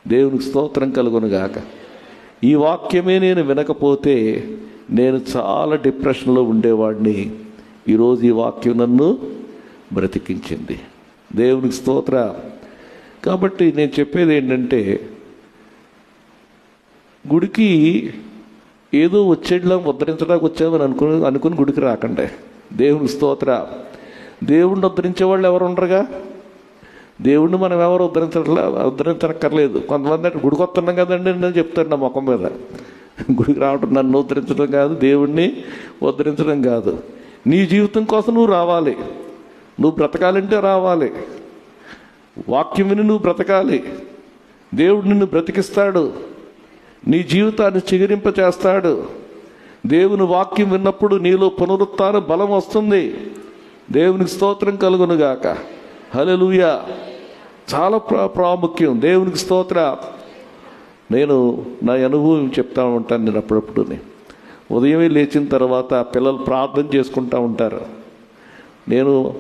దేవునికి స్తోత్రం కలుగునుగాక. ఈ వాక్యమే నేను వినకపోతే నేను చాలా డిప్రెషన్లో ఉండేవాడిని. ఈరోజు ఈ వాక్యం నన్ను బ్రతికించింది. దేవునికి స్తోత్రం. కాబట్టి నేను చెప్పేది ఏంటంటే, గుడికి ఏదో వచ్చేట్లా ఉద్ధరించడానికి వచ్చామని అనుకుని గుడికి రాకండి. దేవునికి స్తోత్రం. దేవుడిని ఉద్ధరించే వాళ్ళు ఎవరు ఉండరుగా. దేవుడిని మనం ఎవరు ఉద్ధరించనక్కర్లేదు. కొంతమంది అంటే గుడికి వస్తున్నాం కదండి నేను చెప్తాను నా ముఖం మీద. గుడికి రావడం నన్ను ఉద్ధరించడం కాదు, దేవుడిని ఉద్ధరించడం కాదు. నీ జీవితం కోసం నువ్వు రావాలి. నువ్వు బ్రతకాలంటే రావాలి. వాక్యం విని నువ్వు బ్రతకాలి. దేవుడు నిన్ను బ్రతికిస్తాడు. నీ జీవితాన్ని చిగురింప చేస్తాడు. దేవుని వాక్యం విన్నప్పుడు నీలో పునరుత్థాన బలం వస్తుంది. దేవునికి స్తోత్రం కలుగునుగాక. హల్లెలూయా. చాలా ప్రాముఖ్యం. దేవునికి స్తోత్రం. నేను నా అనుభవం చెప్తా ఉంటాను. నేను అప్పుడప్పుడు ఉదయమే లేచిన తర్వాత పిల్లలు ప్రార్థన చేసుకుంటూ ఉంటారు. నేను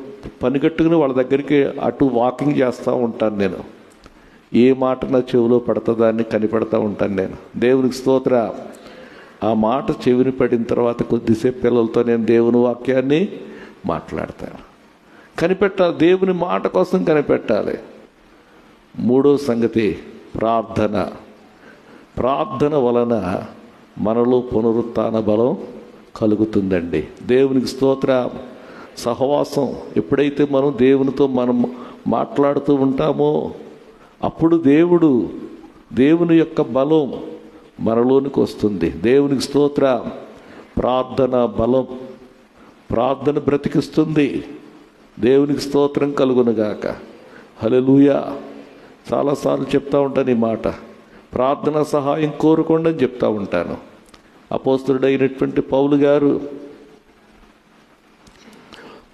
పని కట్టుకుని వాళ్ళ దగ్గరికి అటు వాకింగ్ చేస్తూ ఉంటాను. నేను ఏ మాట నా చెవిలో పడుతుందా అని కనిపెడతా ఉంటాను. నేను దేవునికి స్తోత్ర. ఆ మాట చెవిని పడిన తర్వాత కొద్దిసేపు పిల్లలతో నేను దేవుని వాక్యాన్ని మాట్లాడతాను. కనిపెట్టాలి, దేవుని మాట కోసం కనిపెట్టాలి. మూడో సంగతి ప్రార్థన. ప్రార్థన వలన మనలో పునరుత్థాన బలం కలుగుతుందండి. దేవునికి స్తోత్ర. సహవాసం ఎప్పుడైతే మనం దేవునితో మనం మాట్లాడుతూ ఉంటామో అప్పుడు దేవుని యొక్క బలం మనలోనికి వస్తుంది. దేవునికి స్తోత్ర. ప్రార్థన బలం, ప్రార్థన బ్రతికిస్తుంది. దేవునికి స్తోత్రం కలుగునుగాక. హల్లెలూయా. చాలాసార్లు చెప్తా ఉంటాను ఈ మాట. ప్రార్థన సహాయం కోరుకోండి అని చెప్తా ఉంటాను. అపోస్తలుడైనటువంటి పౌలు గారు,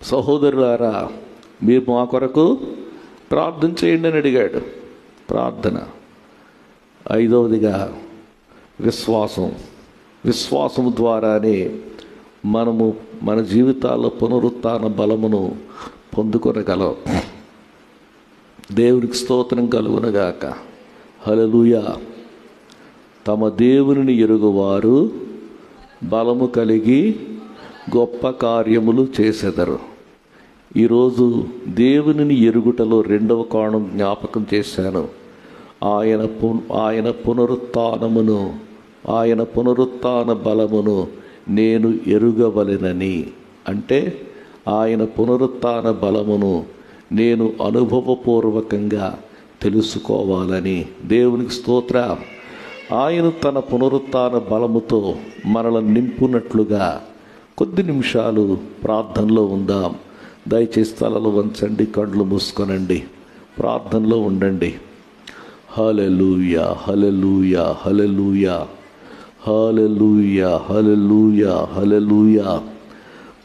సహోదరులారా మీరు మా కొరకు ప్రార్థన చేయండి అని అడిగాడు. ప్రార్థన. ఐదవదిగా విశ్వాసం ద్వారానే మనము మన జీవితాల్లో పునరుత్థాన బలమును పొందుకొనగలం. దేవునికి స్తోత్రం కలుగునగాక. హల్లెలూయా. తమ దేవునిని ఎరుగువారు బలము కలిగి గొప్ప కార్యములు చేసెదరు. ఈరోజు దేవునిని ఎరుగుటలో రెండవ కోణం జ్ఞాపకం చేశాను. ఆయన పునరుత్థాన బలమును నేను ఎరుగవలెనని. అంటే ఆయన పునరుత్థాన బలమును నేను అనుభవపూర్వకంగా తెలుసుకోవాలని. దేవునికి స్తోత్ర. ఆయన తన పునరుత్థాన బలముతో మనల్ని నింపునట్లుగా కొద్ది నిమిషాలు ప్రార్థనలో ఉందాం. దయచేసి తలలు వంచండి, కళ్ళు మూసుకొనండి, ప్రార్థనలో ఉండండి. హల్లెలూయా, హల్లెలూయా, హల్లెలూయా, హల్లెలూయా, హల్లెలూయా, హల్లెలూయా.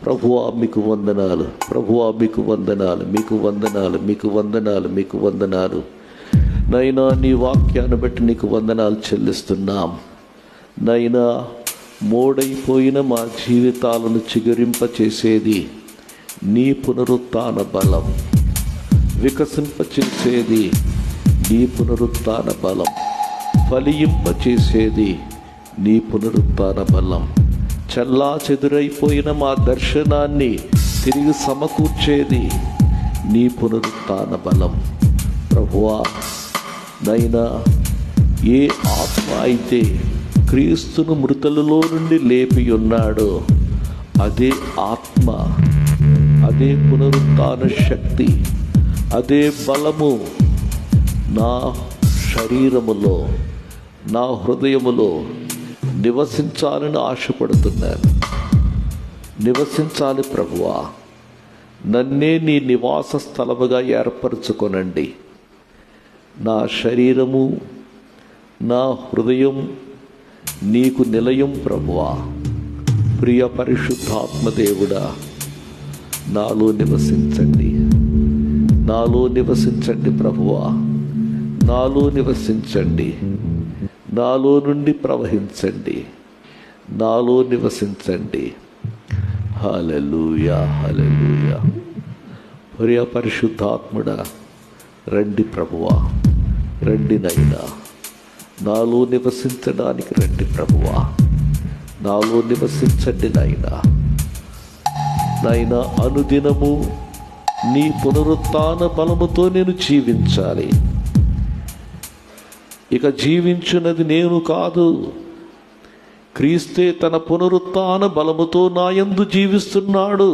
ప్రభువా మీకు వందనాలు, ప్రభువా మీకు వందనాలు, మీకు వందనాలు, మీకు వందనాలు, మీకు వందనాలు. నైనా నీ వాక్యాన్ని బట్టి నీకు వందనాలు చెల్లిస్తున్నాం. నైనా మోడైపోయిన మా జీవితాలను చిగురింపచేసేది నీ పునరుత్థాన బలం, వికసింపచేసేది నీ పునరుత్థాన బలం, ఫలింపచేసేది నీ పునరుత్థాన బలం, చల్లా చెదురైపోయిన మా దర్శనాన్ని తిరిగి సమకూర్చేది నీ పునరుత్థాన బలం. ప్రభువా, నైనా ఏ ఆత్మ అయితే క్రీస్తును మృతులలో నుండి లేపి ఉన్నాడో అదే ఆత్మ, అదే పునరుత్థాన శక్తి, అదే బలము నా శరీరములో, నా హృదయములో నివసించాలని ఆశపడుతున్నాను. నివసించాలి ప్రభువా. నన్నే నీ నివాస స్థలముగా ఏర్పరచుకొనండి. నా శరీరము, నా హృదయం నీకు నిలయం ప్రభువా. ప్రియ పరిశుద్ధాత్మదేవుడా, నాలో నివసించండి, నాలో నివసించండి ప్రభువా. నాలో నివసించండి, నాలో నుండి ప్రవహించండి, నాలో నివసించండి. హల్లెలూయా, హల్లెలూయా. ప్రియ పరిశుద్ధాత్ముడా, రండి ప్రభువా, రండి నైనా. నాలో నివసించడానికి రండి ప్రభువా. నాలో నివసించండి నైనా. నైనా అనుదినము నీ పునరుత్థాన బలముతో నేను జీవించాలి. ఇక జీవించున్నది నేను కాదు, క్రీస్తే తన పునరుత్థాన బలముతో నా యందు జీవిస్తున్నాడు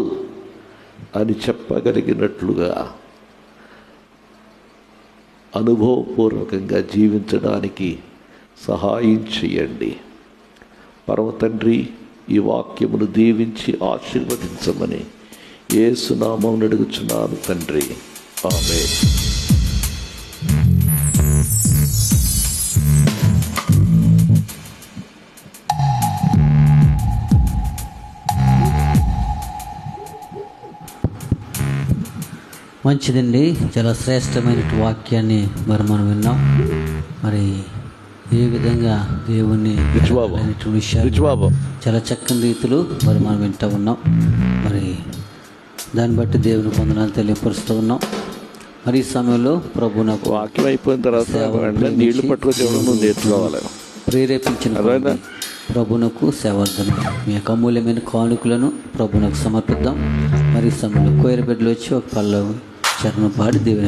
అని చెప్పగలిగినట్లుగా అనుభవపూర్వకంగా జీవించడానికి సహాయం చేయండి. పరమ తండ్రి, ఈ వాక్యమును దీవించి ఆశీర్వదించమని యేసు నామమున అడుగుచున్నాను తండ్రి. ఆమేన్. మంచిదండి. చాలా శ్రేష్టమైన వాక్యాన్ని మనం విన్నాం. మరి ఏ విధంగా దేవుణ్ణి విషయాలు చాలా చక్కని రీతిలో మరి మనం వింటూ ఉన్నాం. మరి దాన్ని బట్టి దేవుని వందనాలు తెలియపరుస్తూ ఉన్నాం. మరి ఈ సమయంలో ప్రభువునకు వాక్యం అయిపోయిన తర్వాత నీళ్లు పట్టుకొచ్చి నేర్చుకోవాలి. ప్రేరేపించిన ప్రభునకు సేవార్థన మీ యొక్క అమూల్యమైన కానుకలను ప్రభునకు సమర్పిద్దాం. మరి ఈ సమయంలో కోయర బిడ్డలు వచ్చి ఒక పల్లవి చరణం పాడి దేవుని